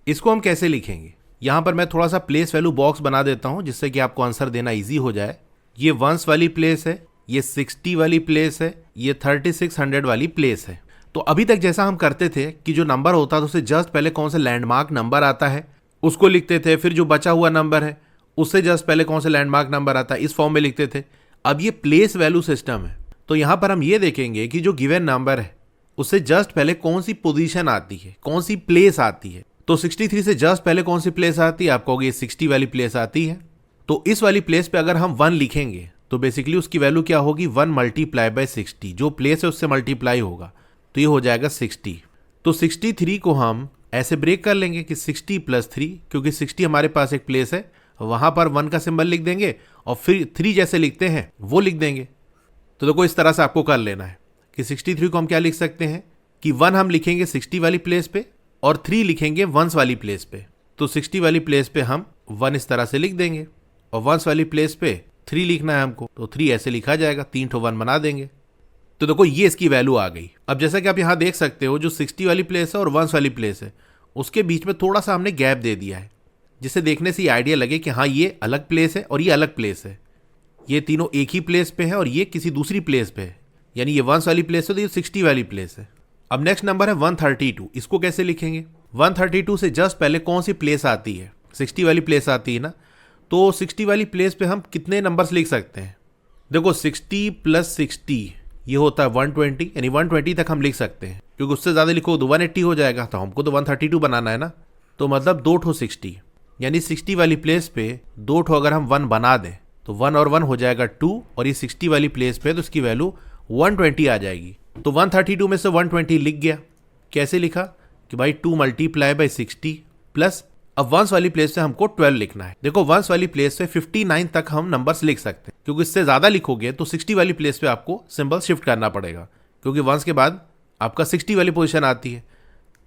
इसको हम कैसे लिखेंगे? यहाँ पर मैं थोड़ा सा प्लेस वैल्यू बॉक्स बना देता हूँ जिससे कि आपको आंसर देना ईजी हो जाए। ये 1s वाली प्लेस है, ये 60 वाली प्लेस है, ये 3600 वाली प्लेस है। तो अभी तक जैसा हम करते थे कि जो नंबर होता था उससे जस्ट पहले कौन सा लैंडमार्क नंबर आता है उसको लिखते थे, फिर जो बचा हुआ नंबर है उससे जस्ट पहले कौन सा लैंडमार्क नंबर आता है, इस फॉर्म में लिखते थे। अब ये प्लेस वैल्यू सिस्टम है, तो यहाँ पर हम ये देखेंगे कि जो गिवन नंबर है उससे जस्ट पहले कौन सी पोजीशन आती है, कौन सी प्लेस आती है। तो 63 से जस्ट पहले कौन सी प्लेस आती है? आप कहोगे ये 60 वाली प्लेस आती है। तो इस वाली प्लेस पे अगर हम 1 लिखेंगे तो बेसिकली उसकी वैल्यू क्या होगी? 1 मल्टीप्लाई बाय 60, जो प्लेस है उससे मल्टीप्लाई होगा, तो ये हो जाएगा 60। तो 63 को हम ऐसे ब्रेक कर लेंगे कि 60 + 3, क्योंकि 60 हमारे पास एक प्लेस है, वहां पर 1 का सिंबल लिख देंगे और फिर 3 जैसे लिखते हैं वो लिख देंगे। तो देखो इस तरह से आपको कर लेना है कि 63 को हम क्या लिख सकते हैं कि 1 हम लिखेंगे 60 वाली प्लेस पे और 3 लिखेंगे 1s वाली प्लेस पे। तो 60 वाली प्लेस पे हम 1 इस तरह से लिख देंगे और 1s वाली प्लेस पे 3 लिखना है हमको, तो 3 ऐसे लिखा जाएगा, 3 ठो 1 बना देंगे। तो देखो ये इसकी वैल्यू आ गई। अब जैसा कि आप यहाँ देख सकते हो, जो 60 वाली प्लेस है और 1s वाली प्लेस है उसके बीच में थोड़ा सा हमने गैप दे दिया है, जिससे देखने से ये आइडिया लगे कि हाँ ये अलग प्लेस है और ये अलग प्लेस है, ये तीनों एक ही प्लेस पे है और ये किसी दूसरी प्लेस पे है, यानी ये 1s वाली प्लेस है तो ये 60 वाली प्लेस है। अब नेक्स्ट नंबर है 132। इसको कैसे लिखेंगे? 132 से जस्ट पहले कौन सी प्लेस आती है? 60 वाली प्लेस आती है ना, तो 60 वाली प्लेस पे हम कितने नंबर्स लिख सकते हैं? देखो 60 + 60 ये होता है 120, यानी 120 तक हम लिख सकते हैं, क्योंकि उससे ज़्यादा लिखो तो 180 हो जाएगा, तो हमको तो 132 बनाना है ना। तो मतलब 2 ठो 60, यानी 60 वाली प्लेस पे 2 ठो अगर हम 1 बना दें तो 1 और 1 हो जाएगा 2, और ये 60 वाली प्लेस पे तो इसकी वैल्यू 120 आ जाएगी। तो 132 में से 120 लिख गया। कैसे लिखा कि भाई 2 मल्टीप्लाई बाई 60 प्लस, अब 1s वाली प्लेस से हमको 12 लिखना है। देखो 1s वाली प्लेस से 59 तक हम नंबर्स लिख सकते हैं, क्योंकि इससे ज्यादा लिखोगे तो 60 वाली प्लेस पे आपको सिंबल शिफ्ट करना पड़ेगा, क्योंकि 1s के बाद आपका 60 वाली पोजीशन आती है।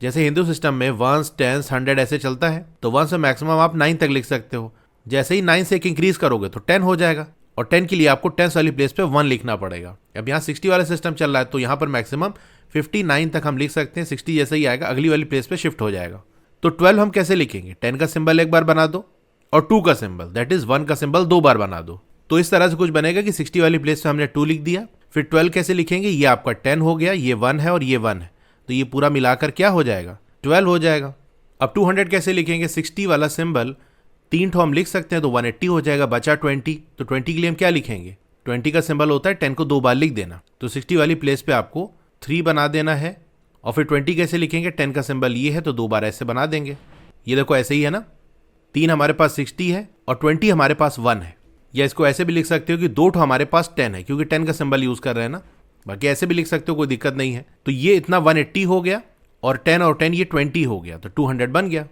जैसे हिंदू सिस्टम में 1s 10s 100 ऐसे चलता है, तो 1 से मैक्सिमम आप 9 तक लिख सकते हो। जैसे ही 9 से एक इंक्रीज करोगे तो 10 हो जाएगा, और 10 के लिए आपको 10s वाली प्लेस पे 1 लिखना पड़ेगा। अब यहाँ 60 वाला सिस्टम चल रहा है तो यहाँ पर मैक्सिमम 59 तक हम लिख सकते हैं। 60 जैसे ही आएगा अगली वाली प्लेस पे शिफ्ट हो जाएगा। तो 12 हम कैसे लिखेंगे? 10 का सिंबल एक बार बना दो और 2 का सिंबल, दैट इज 1 का सिंबल 2 बार बना दो। तो इस तरह से कुछ बनेगा कि 60 वाली प्लेस पे हमने 2 लिख दिया। फिर 12 कैसे लिखेंगे? ये आपका 10 हो गया, ये 1 है और ये 1 है, तो ये पूरा मिलाकर क्या हो जाएगा? 12 हो जाएगा। अब 200 कैसे लिखेंगे? 60 वाला सिंबल 3 ठो हम लिख सकते हैं तो 180 हो जाएगा, बचा 20। तो 20 के लिए हम क्या लिखेंगे? 20 का सिंबल होता है 10 को 2 बार लिख देना, तो 60 वाली प्लेस पे आपको 3 बना देना है। और फिर 20 कैसे लिखेंगे? 10 का सिंबल ये है तो 2 बार ऐसे बना देंगे। ये देखो ऐसे ही है ना, 3 हमारे पास 60 है और 20 हमारे पास 1 है। या इसको ऐसे भी लिख सकते हो कि 2 ठो हमारे पास 10 है, क्योंकि 10 का सिंबल यूज कर रहे हैं ना। बाकी ऐसे भी लिख सकते हो, कोई दिक्कत नहीं है। तो ये इतना 180 हो गया और 10 और 10 ये 20 हो गया, तो 200 बन गया।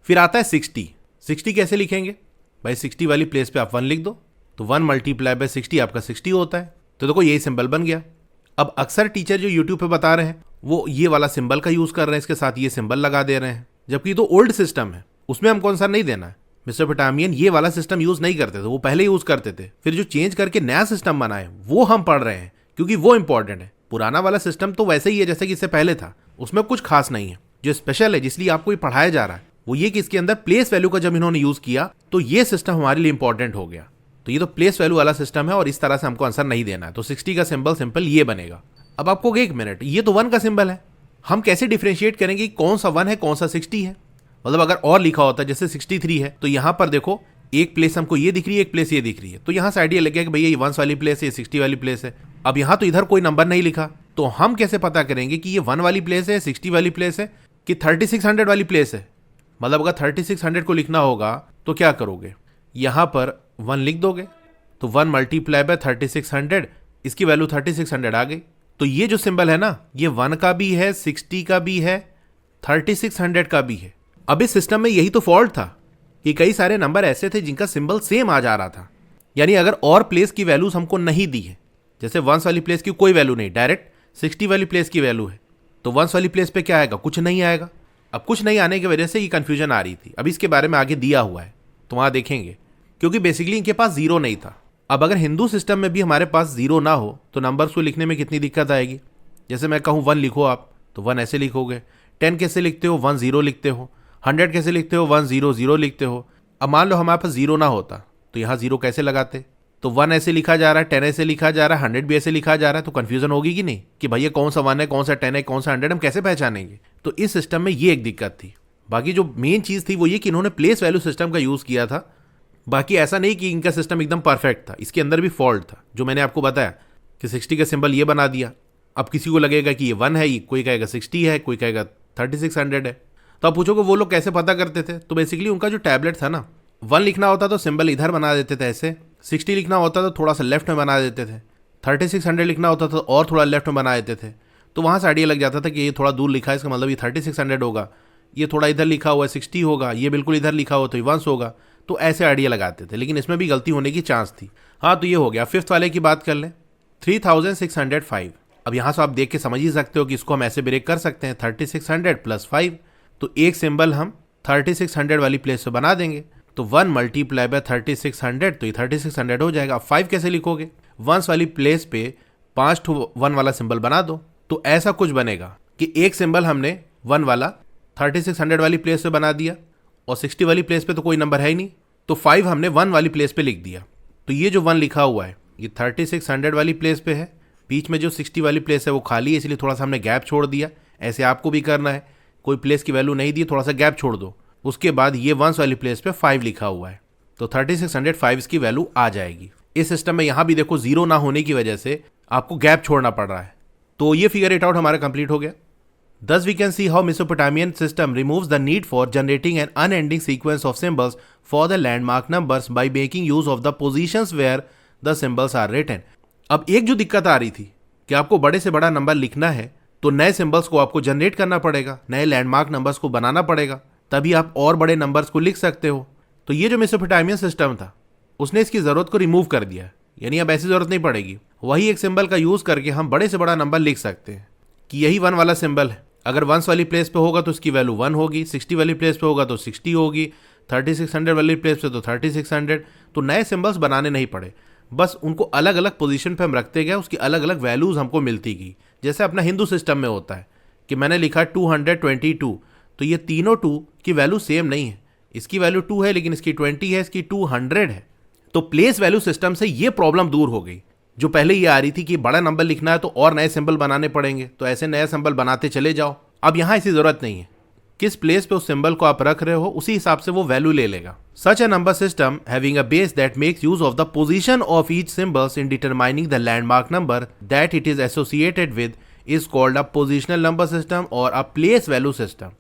फिर आता है 60। 60 कैसे लिखेंगे? भाई 60 वाली प्लेस पे आप 1 लिख दो, तो 1 मल्टीप्लाई बाय 60 आपका 60 होता है। तो देखो यही सिंबल बन गया। अब अक्सर टीचर जो यूट्यूब पे बता रहे हैं वो ये वाला सिंबल का यूज कर रहे हैं, इसके साथ ये सिंबल लगा दे रहे हैं, जबकि तो ओल्ड सिस्टम है, उसमें हमको आंसर नहीं देना है। मेसोपोटामियन ये वाला सिस्टम यूज नहीं करते थे, वो पहले यूज करते थे। फिर जो चेंज करके नया सिस्टम बनाए वो हम पढ़ रहे हैं, क्योंकि वो इंपॉर्टेंट है। पुराना वाला सिस्टम तो वैसे ही है जैसे कि इससे पहले था, उसमें कुछ खास नहीं है। जो स्पेशल है जिसलिए आपको ये पढ़ाया जा रहा है वो ये कि इसके अंदर प्लेस वैल्यू का जब इन्होंने यूज किया तो ये सिस्टम हमारे लिए इंपॉर्टेंट हो गया। तो ये तो प्लेस वैल्यू वाला सिस्टम है और इस तरह से हमको आंसर नहीं देना है। तो 60 का सिंबल सिंपल ये बनेगा। अब आपको एक मिनट, ये तो 1 का सिंबल है, हम कैसे डिफ्रेंशिएट करेंगे कि कौन सा 1 है कौन सा 60 है? मतलब अगर और लिखा होता जैसे 63 है तो यहाँ पर देखो एक प्लेस हमको ये दिख रही है, एक प्लेस ये दिख रही है, तो यहाँ से आइडिया लग गया कि भैया ये 1 वाली प्लेस है, ये 60 वाली प्लेस है। अब यहाँ तो इधर कोई नंबर नहीं लिखा, तो हम कैसे पता करेंगे कि ये 1 वाली प्लेस है, 60 वाली प्लेस है कि 3600 वाली प्लेस है? मतलब अगर 3600 को लिखना होगा तो क्या करोगे, यहाँ पर 1 लिख दोगे, तो 1 मल्टीप्लाई बाय 3600, इसकी वैल्यू 3600 आ गई। तो ये जो सिंबल है ना, ये 1 का भी है, 60 का भी है, 3600 का भी है। अब इस सिस्टम में यही तो फॉल्ट था कि कई सारे नंबर ऐसे थे जिनका सिंबल सेम आ जा रहा था। यानी अगर और प्लेस की वैल्यूज हमको नहीं दी है, जैसे 1 वाली प्लेस की कोई वैल्यू नहीं, डायरेक्ट 60 वाली प्लेस की वैल्यू है, तो 1 वाली प्लेस पे क्या आएगा, कुछ नहीं आएगा। अब कुछ नहीं आने की वजह से ये कंफ्यूजन आ रही थी। अब इसके बारे में आगे दिया हुआ है तो वहां देखेंगे, क्योंकि बेसिकली इनके पास 0 नहीं था। अब अगर हिंदू सिस्टम में भी हमारे पास 0 ना हो तो नंबर्स को लिखने में कितनी दिक्कत आएगी। जैसे मैं कहूँ 1 लिखो आप, तो 1 ऐसे लिखोगे। 10 कैसे लिखते हो, 1 0 लिखते हो। 100 कैसे लिखते हो, 1 0 0 लिखते हो। अब मान लो हमारे पास 0 ना होता तो यहाँ 0 कैसे लगाते? तो 1 ऐसे लिखा जा रहा है, 10 ऐसे लिखा जा रहा है, 100 भी ऐसे लिखा जा रहा है, तो कंफ्यूजन होगी कि नहीं कि भैया कौन सा 1 है, कौन सा 10 है, कौन सा 100, हम कैसे पहचानेंगे? तो इस सिस्टम में ये एक दिक्कत थी। बाकी जो मेन चीज़ थी वो ये कि इन्होंने प्लेस वैल्यू सिस्टम का यूज़ किया था। बाकी ऐसा नहीं कि इनका सिस्टम एकदम परफेक्ट था, इसके अंदर भी फॉल्ट था, जो मैंने आपको बताया कि 60 का सिंबल ये बना दिया। अब किसी को लगेगा कि ये 1 है, कोई कहेगा 60 है, कोई कहेगा 3600 है। तो आप पूछोगे वो लोग कैसे पता करते थे? तो बेसिकली उनका जो टैबलेट था ना, 1 लिखना होता तो सिंबल इधर बना देते थे ऐसे, 60 लिखना होता तो थोड़ा सा लेफ्ट में बना देते थे, 3600 लिखना होता तो और थोड़ा लेफ्ट में बना देते थे। तो वहाँ से आइडिया लग जाता था कि ये थोड़ा दूर लिखा है, इसका मतलब ये 3600 होगा, ये थोड़ा इधर लिखा हुआ है 60 होगा, ये बिल्कुल इधर लिखा हुआ तो ये 1 होगा। तो ऐसे आइडिया लगाते थे, लेकिन इसमें भी गलती होने की चांस थी। हाँ, तो ये हो गया। 5th वाले की बात कर लें, 3605। अब यहाँ से आप देख के समझ ही सकते हो कि इसको हम ऐसे ब्रेक कर सकते हैं, 3600 + 5। तो एक सिंबल हम 3600 वाली प्लेस पे बना देंगे, तो 1 मल्टीप्लाई बाय 3600, तो ये 3600 हो जाएगा। 5 कैसे लिखोगे, 1 वाली प्लेस पे 5 1 वाला सिंबल बना दो, तो ऐसा कुछ बनेगा कि एक सिंबल हमने 1 वाला 3600 वाली प्लेस पे बना दिया और 60 वाली प्लेस पे तो कोई नंबर है ही नहीं, तो 5 हमने 1 वाली प्लेस पे लिख दिया। तो ये जो 1 लिखा हुआ है ये 3600 वाली प्लेस पे है, बीच में जो 60 वाली प्लेस है वो खाली है, इसलिए थोड़ा सा हमने गैप छोड़ दिया। ऐसे आपको भी करना है, कोई प्लेस की वैल्यू नहीं दी, थोड़ा सा गैप छोड़ दो। उसके बाद ये 1 वाली प्लेस पे 5 लिखा हुआ है, तो 3605 की वैल्यू आ जाएगी। इस सिस्टम में यहाँ भी देखो 0 ना होने की वजह से आपको गैप छोड़ना पड़ रहा है। तो ये फिगर इट आउट हमारा कंप्लीट हो गया। Thus we can see how Mesopotamian system removes the need for generating an unending sequence of symbols for the landmark numbers by making use of the positions where the symbols are written. अब एक जो दिक्कत आ रही थी कि आपको बड़े से बड़ा नंबर लिखना है तो नए सिंबल्स को आपको जनरेट करना पड़ेगा, नए लैंडमार्क नंबर्स को बनाना पड़ेगा, तभी आप और बड़े नंबर्स को लिख सकते हो। तो ये जो मेसोपोटामियन सिस्टम था उसने इसकी ज़रूरत को रिमूव कर दिया, यानी अब ऐसी ज़रूरत नहीं पड़ेगी। वही एक सिंबल का यूज़ करके हम बड़े से बड़ा नंबर लिख सकते हैं कि यही 1 वाला सिंबल है। अगर 1 वाली प्लेस पे होगा तो इसकी वैल्यू 1 होगी, 60 वाली प्लेस पे होगा तो 60 होगी, 3600 वाली प्लेस पे तो 3600। तो नए सिंबल्स बनाने नहीं पड़े, बस उनको अलग अलग पोजीशन पे हम रखते गए, उसकी अलग अलग वैल्यूज़ हमको मिलती गई। जैसे अपना हिंदू सिस्टम में होता है कि मैंने लिखा 222, तो ये तीनों 2 की वैल्यू सेम नहीं है, इसकी वैल्यू 2 है लेकिन इसकी 20 है, इसकी 200 है। तो प्लेस वैल्यू सिस्टम से ये प्रॉब्लम दूर हो गई। जो पहले ये आ रही थी कि बड़ा नंबर लिखना है तो और नए सिंबल बनाने पड़ेंगे, तो ऐसे नए सिंबल बनाते चले जाओ। अब यहाँ ऐसी जरूरत नहीं है, किस प्लेस पे उस सिंबल को आप रख रहे हो उसी हिसाब से वो वैल्यू ले लेगा। Such a number system having a base that makes use of the position of each symbols in determining the landmark number that it is associated with is called a positional number system और a place value system.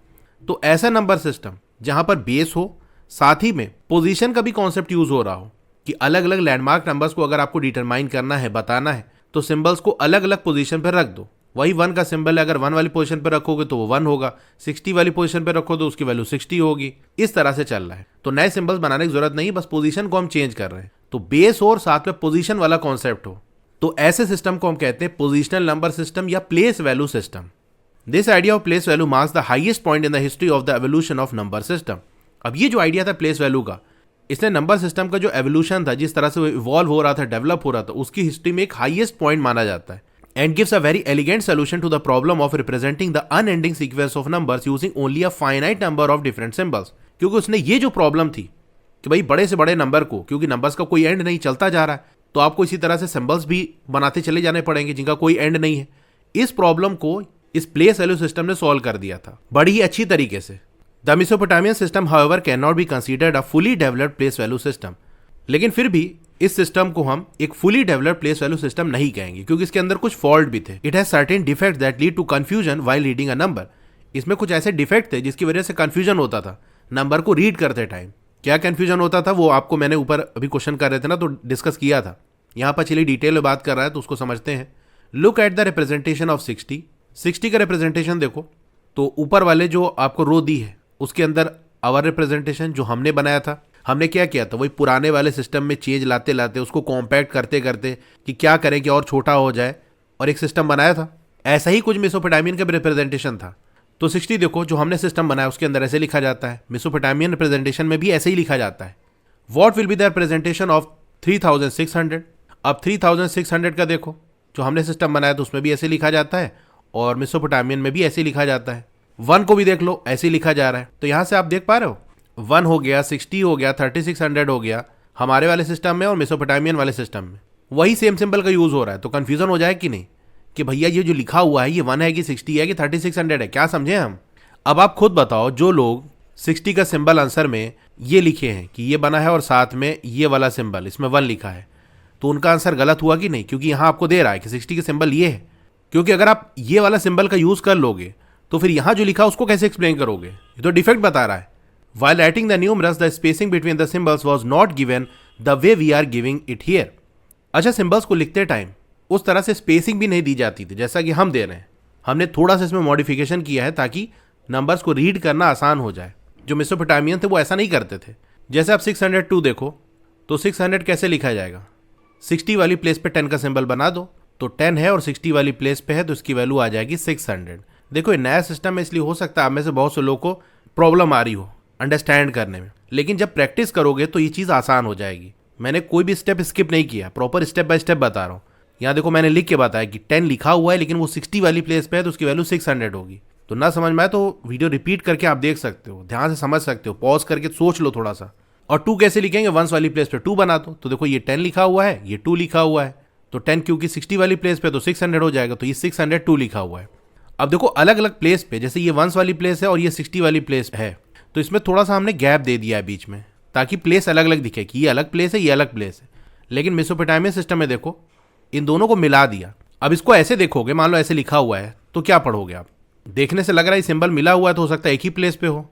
तो ऐसा number system जहां पर base हो, साथ ही में position का भी कॉन्सेप्ट यूज हो रहा हो कि अलग अलग लैंडमार्क नंबर्स को अगर आपको डिटरमाइन करना है, बताना है, तो सिंबल्स को अलग अलग पोजीशन पर रख दो। वही 1 का सिंबल है, अगर 1 वाली पोजीशन पर रखोगे तो वो 1 होगा, 60 वाली पोजीशन पर रखो तो उसकी वैल्यू 60 होगी। इस तरह से चल रहा है। तो नए सिंबल्स बनाने की जरूरत नहीं, बस पोजीशन को हम चेंज कर रहे हैं। तो बेस और साथ में पोजीशन वाला कॉन्सेप्ट हो, तो ऐसे सिस्टम को हम कहते हैं पोजिशनल नंबर सिस्टम या place value system. This idea of place value marks the highest point in the history of the evolution of number system. अब ये जो आइडिया था प्लेस वैल्यू का, इसने नंबर सिस्टम का जो एवोल्यूशन था, जिस तरह से वो इवॉल्व हो रहा था, डेवलप हो रहा था, उसकी हिस्ट्री में एक हाईएस्ट पॉइंट माना जाता है and gives a very elegant solution to the problem of representing the unending sequence of numbers using only a finite number of different symbols। क्योंकि उसने ये जो प्रॉब्लम थी कि भाई बड़े से बड़े नंबर को, क्योंकि नंबर्स का कोई एंड नहीं, चलता जा रहा है, तो आपको इसी तरह से सिंबल्स भी बनाते चले जाने पड़ेंगे जिनका कोई एंड नहीं है। इस प्रॉब्लम को इस प्लेस वैल्यू सिस्टम ने सॉल्व कर दिया था बड़ी ही अच्छी तरीके से। The Mesopotamian system however can not be considered a fully developed place value system. लेकिन फिर भी इस सिस्टम को हम एक fully developed place value system नहीं कहेंगे, क्योंकि इसके अंदर कुछ फॉल्ट भी थे। It has certain defect that lead to confusion while reading a number. इसमें कुछ ऐसे डिफेक्ट थे जिसकी वजह से कंफ्यूजन होता था नंबर को रीड करते टाइम। क्या कंफ्यूजन होता था वो आपको मैंने ऊपर अभी क्वेश्चन कर रहे थे ना, तो डिस्कस किया था। यहाँ पर चलिए डिटेल में बात कर रहा है तो उसको समझते हैं। Look at the representation of 60 का रिप्रेजेंटेशन देखो, तो ऊपर वाले जो आपको रो दी है उसके अंदर आवर रिप्रेजेंटेशन जो हमने बनाया था, हमने क्या किया था, वही पुराने वाले सिस्टम में चेंज लाते लाते उसको कॉम्पैक्ट करते करते कि क्या करें कि और छोटा हो जाए, और एक सिस्टम बनाया था। ऐसा ही कुछ मेसोपोटामियन का रिप्रेजेंटेशन था। तो 60 देखो जो हमने सिस्टम बनाया उसके अंदर ऐसे लिखा जाता है, मेसोपोटामियन रिप्रेजेंटेशन में भी ऐसे ही लिखा जाता है। What will be the representation of 3600। अब 3600 का देखो जो हमने सिस्टम बनाया तो उसमें भी ऐसे लिखा जाता है और मेसोपोटामियन में भी ऐसे लिखा जाता है। 1 को भी देख लो ऐसे ही लिखा जा रहा है। तो यहाँ से आप देख पा रहे हो 1 हो गया, 60 हो गया, 3600 हो गया हमारे वाले सिस्टम में और मेसोपोटामियन वाले सिस्टम में वही सेम सिंबल का यूज हो रहा है। तो कंफ्यूजन हो जाए कि नहीं कि भैया ये जो लिखा हुआ है ये 1 है कि 60 है कि 3600 है, क्या समझे हम। अब आप खुद बताओ, जो लोग 60 का सिंबल आंसर में ये लिखे हैं कि ये बना है और साथ में ये वाला सिंबल इसमें 1 लिखा है, तो उनका आंसर गलत हुआ कि नहीं, क्योंकि यहाँ आपको दे रहा है कि 60 का सिंबल ये है। क्योंकि अगर आप ये वाला सिंबल का यूज कर लोगे तो फिर यहाँ जो लिखा उसको कैसे एक्सप्लेन करोगे, ये तो डिफेक्ट बता रहा है। While writing the numerals, the spacing between the symbols was not given the way we are giving it here. अच्छा, सिंबल्स को लिखते टाइम उस तरह से स्पेसिंग भी नहीं दी जाती थी जैसा कि हम दे रहे हैं। हमने थोड़ा सा इसमें मॉडिफिकेशन किया है ताकि नंबर्स को रीड करना आसान हो जाए। जो मेसोपोटामियन थे वो ऐसा नहीं करते थे। जैसे आप 602 देखो तो 600 कैसे लिखा जाएगा, 60 वाली प्लेस पे 10 का सिंबल बना दो तो 10 है और 60 वाली प्लेस पे है तो इसकी वैल्यू आ जाएगी 600। देखो ये नया सिस्टम है इसलिए हो सकता है आप में से बहुत से लोगों को प्रॉब्लम आ रही हो अंडरस्टैंड करने में, लेकिन जब प्रैक्टिस करोगे तो ये चीज़ आसान हो जाएगी। मैंने कोई भी स्टेप स्किप नहीं किया, प्रॉपर स्टेप बाय स्टेप बता रहा हूँ। यहाँ देखो मैंने लिख के बताया कि 10 लिखा हुआ है लेकिन वो 60 वाली प्लेस पे है तो उसकी वैल्यू 600 होगी। तो ना समझ में आए तो वीडियो रिपीट करके आप देख सकते हो, ध्यान से समझ सकते हो, पॉज करके सोच लो थोड़ा सा। और 2 कैसे लिखेंगे, 1 वाली प्लेस पे 2 बना दो। तो देखो ये 10 लिखा हुआ है, ये 2 लिखा हुआ है, तो 10 क्योंकि 60 वाली प्लेस पे तो 600 हो जाएगा, तो ये 602 लिखा हुआ है। अब देखो अलग अलग प्लेस पे, जैसे ये 1 वाली प्लेस है और ये 60 वाली प्लेस है, तो इसमें थोड़ा सा हमने गैप दे दिया है बीच में ताकि प्लेस अलग अलग दिखे कि ये अलग प्लेस है ये अलग प्लेस है। लेकिन मेसोपोटामियन सिस्टम में देखो इन दोनों को मिला दिया। अब इसको ऐसे देखोगे, मान लो ऐसे लिखा हुआ है तो क्या पढ़ोगे आप, देखने से लग रहा है सिंबल मिला हुआ है तो हो सकता है एक ही प्लेस पे हो।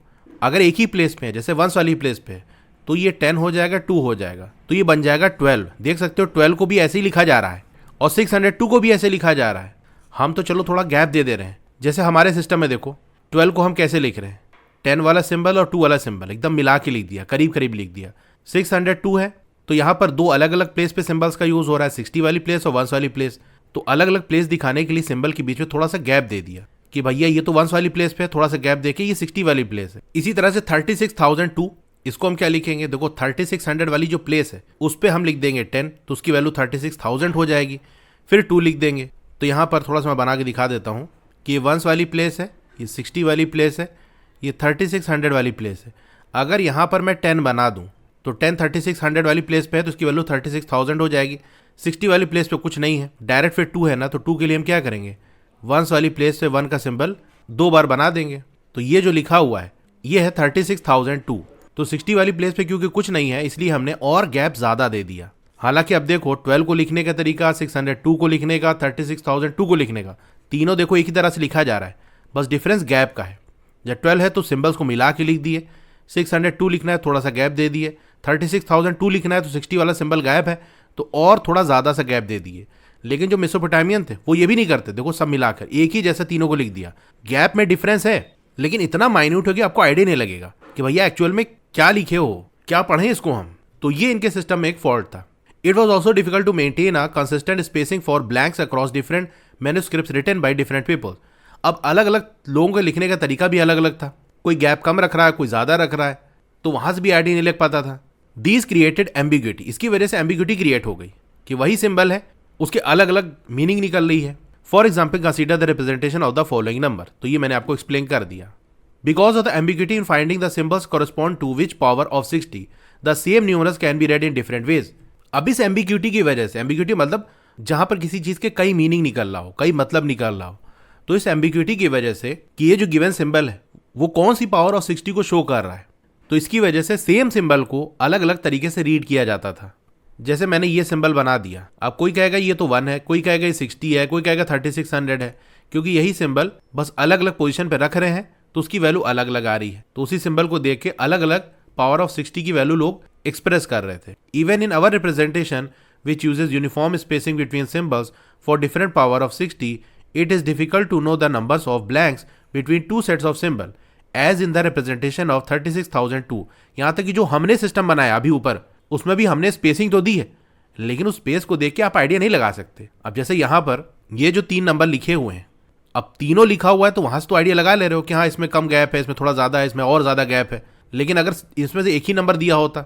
अगर एक ही प्लेस पे है जैसे 1 वाली प्लेस पे है तो ये 10 हो जाएगा, 2 हो जाएगा, तो ये बन जाएगा 12। देख सकते हो 12 को भी ऐसे ही लिखा जा रहा है और 602 को भी ऐसे लिखा जा रहा है। हम तो चलो थोड़ा गैप दे रहे हैं। जैसे हमारे सिस्टम में देखो 12 को हम कैसे लिख रहे हैं, 10 वाला सिंबल और 2 वाला सिंबल एकदम मिला के लिख दिया, करीब करीब लिख दिया। 602 है तो यहाँ पर 2 अलग अलग प्लेस पे सिंबल्स का यूज हो रहा है, 60 वाली प्लेस और 1 वाली प्लेस। तो अलग अलग प्लेस दिखाने के लिए सिंबल के बीच में थोड़ा सा गैप दे दिया कि भैया ये तो 1 वाली प्लेस पे, थोड़ा सा गैप देके ये 60 वाली प्लेस है। इसी तरह से 36,002 इसको हम क्या लिखेंगे, देखो 3600 वाली जो प्लेस है उस पर हम लिख देंगे 10 तो उसकी वैल्यू 36,000 हो जाएगी। फिर 2 लिख देंगे। तो यहाँ पर थोड़ा सा मैं बना के दिखा देता हूँ कि ये 1 वाली प्लेस है, ये 60 वाली प्लेस है, ये 3600 वाली प्लेस है। अगर यहाँ पर मैं 10 बना दूँ तो 10 3600 वाली प्लेस पे है तो उसकी वैल्यू 36,000 हो जाएगी। 60 वाली प्लेस पे कुछ नहीं है, डायरेक्ट फिर 2 है ना, तो 2 के लिए हम क्या करेंगे, 1 वाली प्लेस पे 1 का सिंबल 2 बार बना देंगे। तो ये जो लिखा हुआ है ये है 36,002। तो 60 वाली प्लेस पे क्योंकि कुछ नहीं है इसलिए हमने और गैप ज़्यादा दे दिया। हालांकि अब देखो 12 को लिखने का तरीका, 602 को लिखने का, 36,002 को लिखने का, तीनों देखो एक ही तरह से लिखा जा रहा है, बस डिफरेंस गैप का है। जब 12 है तो सिंबल्स को मिला के लिख दिए, 602 लिखना है थोड़ा सा गैप दे दिए, 36,002 लिखना है तो 60 वाला सिंबल गायब है तो और थोड़ा ज़्यादा सा गैप दे दिए। लेकिन जो मेसोपोटामियन थे वो ये भी नहीं करते, देखो सब मिलाकर एक ही जैसा तीनों को लिख दिया। गैप में डिफरेंस है लेकिन इतना माइन्यूट हो कि आपको आइडिया नहीं लगेगा कि भैया एक्चुअल में क्या लिखे हो, क्या पढ़ें इसको हम। तो ये इनके सिस्टम में एक फॉल्ट था। It was also difficult to maintain a consistent spacing for blanks across different manuscripts written by different people. अब अलग अलग लोगों के लिखने का तरीका भी अलग अलग था, कोई गैप कम रख रहा है, कोई ज़्यादा रख रहा है, तो वहाँ से भी आइडिया नहीं लग पाता था। दीज क्रिएटेड एम्बिग्यूटी, इसकी वजह से एम्बिग्यूटी क्रिएट हो गई कि वही सिंबल है उसके अलग अलग मीनिंग निकल रही है। For example consider the representation of the following number, तो ये मैंने आपको एक्सप्लेन कर दिया। Because of the ambiguity in finding the symbols correspond to which power of 60, the same numerals can be read in different ways. अब इस ambiguity की वजह से, ambiguity मतलब जहां पर किसी चीज के कई मीनिंग निकल रहा हो, कई मतलब निकल रहा हो, तो इस ambiguity की वजह से कि ये जो गिवन सिंबल है वो कौन सी पावर ऑफ 60 को शो कर रहा है, तो इसकी वजह से सेम सिंबल को अलग अलग तरीके से रीड किया जाता था। जैसे मैंने ये सिंबल बना दिया, अब कोई कहेगा ये तो 1 है, कोई कहेगा ये 60 है, कोई कहेगा 3600 है, क्योंकि यही सिंबल बस अलग अलग पोजीशन पे रख रहे हैं तो उसकी वैल्यू अलग अलग आ रही है। तो उसी सिंबल को देख के अलग अलग पावर ऑफ 60 की वैल्यू लोग एक्सप्रेस कर रहे थे। Even in our representation which uses uniform spacing between symbols for different power of 60, it is difficult to know the numbers of blanks between two sets of symbol as in the representation of 36,002। यहाँ तक कि जो हमने system बनाया अभी ऊपर, उसमें भी हमने स्पेसिंग तो दी है, लेकिन उस स्पेस को देख के आप आइडिया नहीं लगा सकते। अब जैसे यहाँ पर ये जो 3 नंबर लिखे हुए हैं, अब तीनों लिखा हुआ है तो वहां से तो आइडिया लगा ले रहे हो कि हाँ इसमें कम गैप है, इसमें थोड़ा ज़्यादा है, इसमें और ज़्यादा गैप है। लेकिन अगर इसमें से एक ही नंबर दिया होता,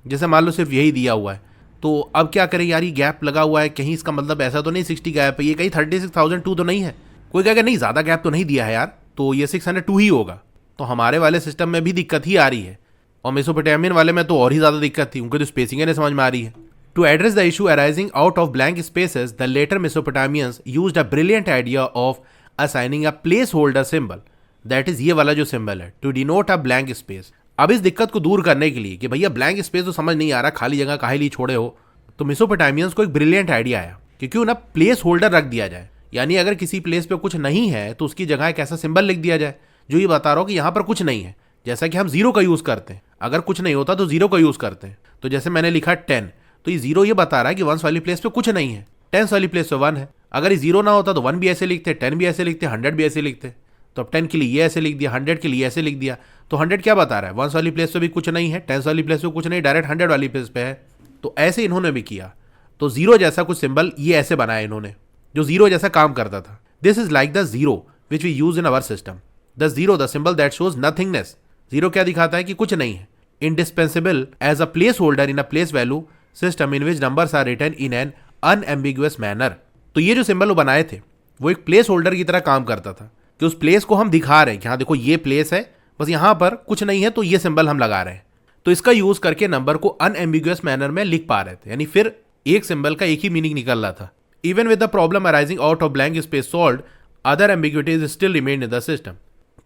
जैसे मान लो सिर्फ यही दिया हुआ है, तो अब क्या करें यार, ये गैप लगा हुआ है, कहीं इसका मतलब ऐसा तो नहीं 60 गैप है, ये कहीं 36,002 तो नहीं है। कोई कहेगा नहीं ज़्यादा गैप तो नहीं दिया है यार, तो ये 602 ही होगा। तो हमारे वाले सिस्टम में भी दिक्कत ही आ रही है, और मेसोपोटामियन वाले में तो और ही ज़्यादा दिक्कत थी, उनकी तो स्पेसिंग नहीं समझ में आ रही है। To address the issue arising out of blank spaces, the later Mesopotamians used a brilliant idea of assigning a placeholder symbol, that is ये वाला जो सिंबल है, to denote a blank space। अब इस दिक्कत को दूर करने के लिए कि भैया ब्लैंक स्पेस तो समझ नहीं आ रहा, खाली जगह काहे लिए छोड़े हो, तो मेसोपोटामियंस को एक ब्रिलियंट आइडिया आया कि क्यों ना प्लेस होल्डर रख दिया जाए। यानी अगर किसी प्लेस पे कुछ नहीं है तो उसकी जगह एक ऐसा सिंबल लिख दिया जाए जो ये बता रहा हो कि यहाँ पर कुछ नहीं है। जैसा कि हम 0 का यूज़ करते हैं, अगर कुछ नहीं होता तो 0 का यूज़ करते हैं। तो जैसे मैंने लिखा 10, तो ये 0 ये बता रहा है कि 1 वाली प्लेस पे कुछ नहीं है, 10 वाली प्लेस पे 1 है। अगर ये 0 ना होता तो 1 भी ऐसे लिखते, 10 भी ऐसे लिखते, 100 भी ऐसे लिखते। तो अब 10 के लिए ये ऐसे लिख दिया, 100 के लिए ऐसे लिख दिया। तो 100 क्या बता रहा है, 1 वाली प्लेस पे भी कुछ नहीं है, 10 वाली प्लेस पे कुछ नहीं, डायरेक्ट 100 वाली प्लेस पे है। तो ऐसे इन्होंने भी किया, तो 0 जैसा कुछ सिंबल ये ऐसे बनाया इन्होंने, जो 0 जैसा काम करता था। This is like the 0 which we use in our system. The 0 the symbol that shows nothingness. 0 क्या दिखाता है कि कुछ नहीं है। Indispensable as a place holder in a place value system in which numbers are written in an unambiguous manner. तो ये जो सिंबल वो बनाए थे वो एक प्लेस होल्डर की तरह काम करता था, कि उस प्लेस को हम दिखा रहे हैं कि हाँ देखो ये प्लेस है, बस यहाँ पर कुछ नहीं है तो ये सिंबल हम लगा रहे हैं। तो इसका यूज करके नंबर को अनएम्बिगुअस मैनर में लिख पा रहे थे, यानी फिर एक सिंबल का एक ही मीनिंग निकल रहा था। Even with the problem arising out of blank space solved, other ambiguities still remain in the system.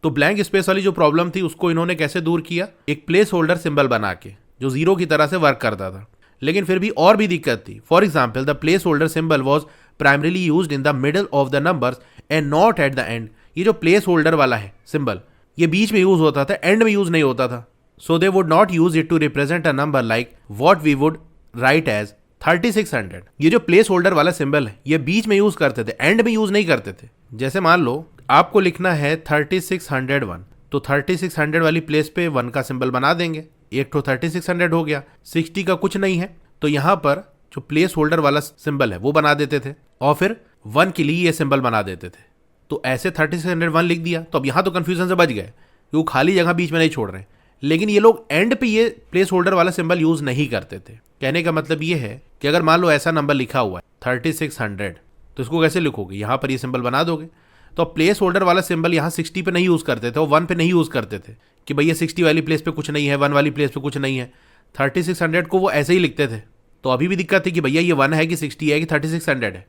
तो ब्लैंक स्पेस वाली जो प्रॉब्लम थी उसको इन्होंने कैसे दूर किया, एक प्लेस होल्डर सिंबल बना के जो 0 की तरह से वर्क करता था। लेकिन फिर भी और भी दिक्कत थी। For example the place holder symbol was primarily used in the middle of the numbers and not at the end. ये जो प्लेस होल्डर वाला है सिंबल, ये बीच में यूज होता था, एंड में यूज नहीं होता था। So they would not use it to represent a number like what we would write as 3600। ये जो प्लेस होल्डर वाला सिंबल है ये बीच में यूज करते थे, एंड में यूज नहीं करते थे। जैसे मान लो आपको लिखना है 3601, तो 3600 वाली प्लेस पे 1 का सिंबल बना देंगे, एक तो 3600 हो गया। 60 का कुछ नहीं है तो यहाँ पर जो प्लेस होल्डर वाला सिंबल है वो बना देते थे, और फिर 1 के लिए ये सिंबल बना देते थे। तो ऐसे 3601 लिख दिया। तो अब यहाँ तो कंफ्यूजन से बच गए कि वो खाली जगह बीच में नहीं छोड़ रहे। लेकिन ये लोग एंड पे ये प्लेस होल्डर वाला सिंबल यूज नहीं करते थे। कहने का मतलब ये है कि अगर मान लो ऐसा नंबर लिखा हुआ है 3600, तो इसको कैसे लिखोगे, यहाँ पर ये सिंबल बना दोगे। तो प्लेस होल्डर वाला सिंबल यहाँ 60 पे नहीं यूज करते थे और 1 पे नहीं यूज करते थे कि भैया 60 वाली प्लेस पे कुछ नहीं है, 1 वाली प्लेस पे कुछ नहीं है। 3600 को वो ऐसे ही लिखते थे। तो अभी भी दिक्कत थी कि भैया ये 1 है कि 60 है कि 3600 है।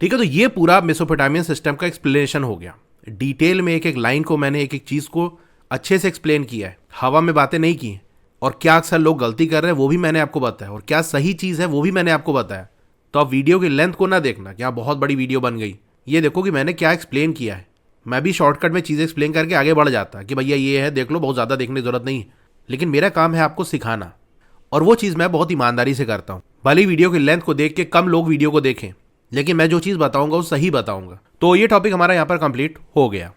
ठीक है, तो ये पूरा मेसोपोटामियन सिस्टम का एक्सप्लेनेशन हो गया। डिटेल में एक एक लाइन को मैंने एक एक चीज़ को अच्छे से एक्सप्लेन किया है, हवा में बातें नहीं की हैं। और क्या अक्सर लोग गलती कर रहे हैं वो भी मैंने आपको बताया, और क्या सही चीज़ है वो भी मैंने आपको बताया। तो आप वीडियो की लेंथ को ना देखना क्या बहुत बड़ी वीडियो बन गई, ये देखो कि मैंने क्या एक्सप्लेन किया है। मैं भी शॉर्टकट में चीज़ें एक्सप्लेन करके आगे बढ़ जाता कि भैया ये है देख लो, बहुत ज़्यादा देखने की जरूरत नहीं है। लेकिन मेरा काम है आपको सिखाना, और वो चीज़ मैं बहुत ईमानदारी से करता हूँ। भले ही वीडियो की लेंथ को देख के कम लोग वीडियो को देखें, लेकिन मैं जो चीज़ बताऊंगा वो सही बताऊंगा। तो ये टॉपिक हमारा यहाँ पर कंप्लीट हो गया।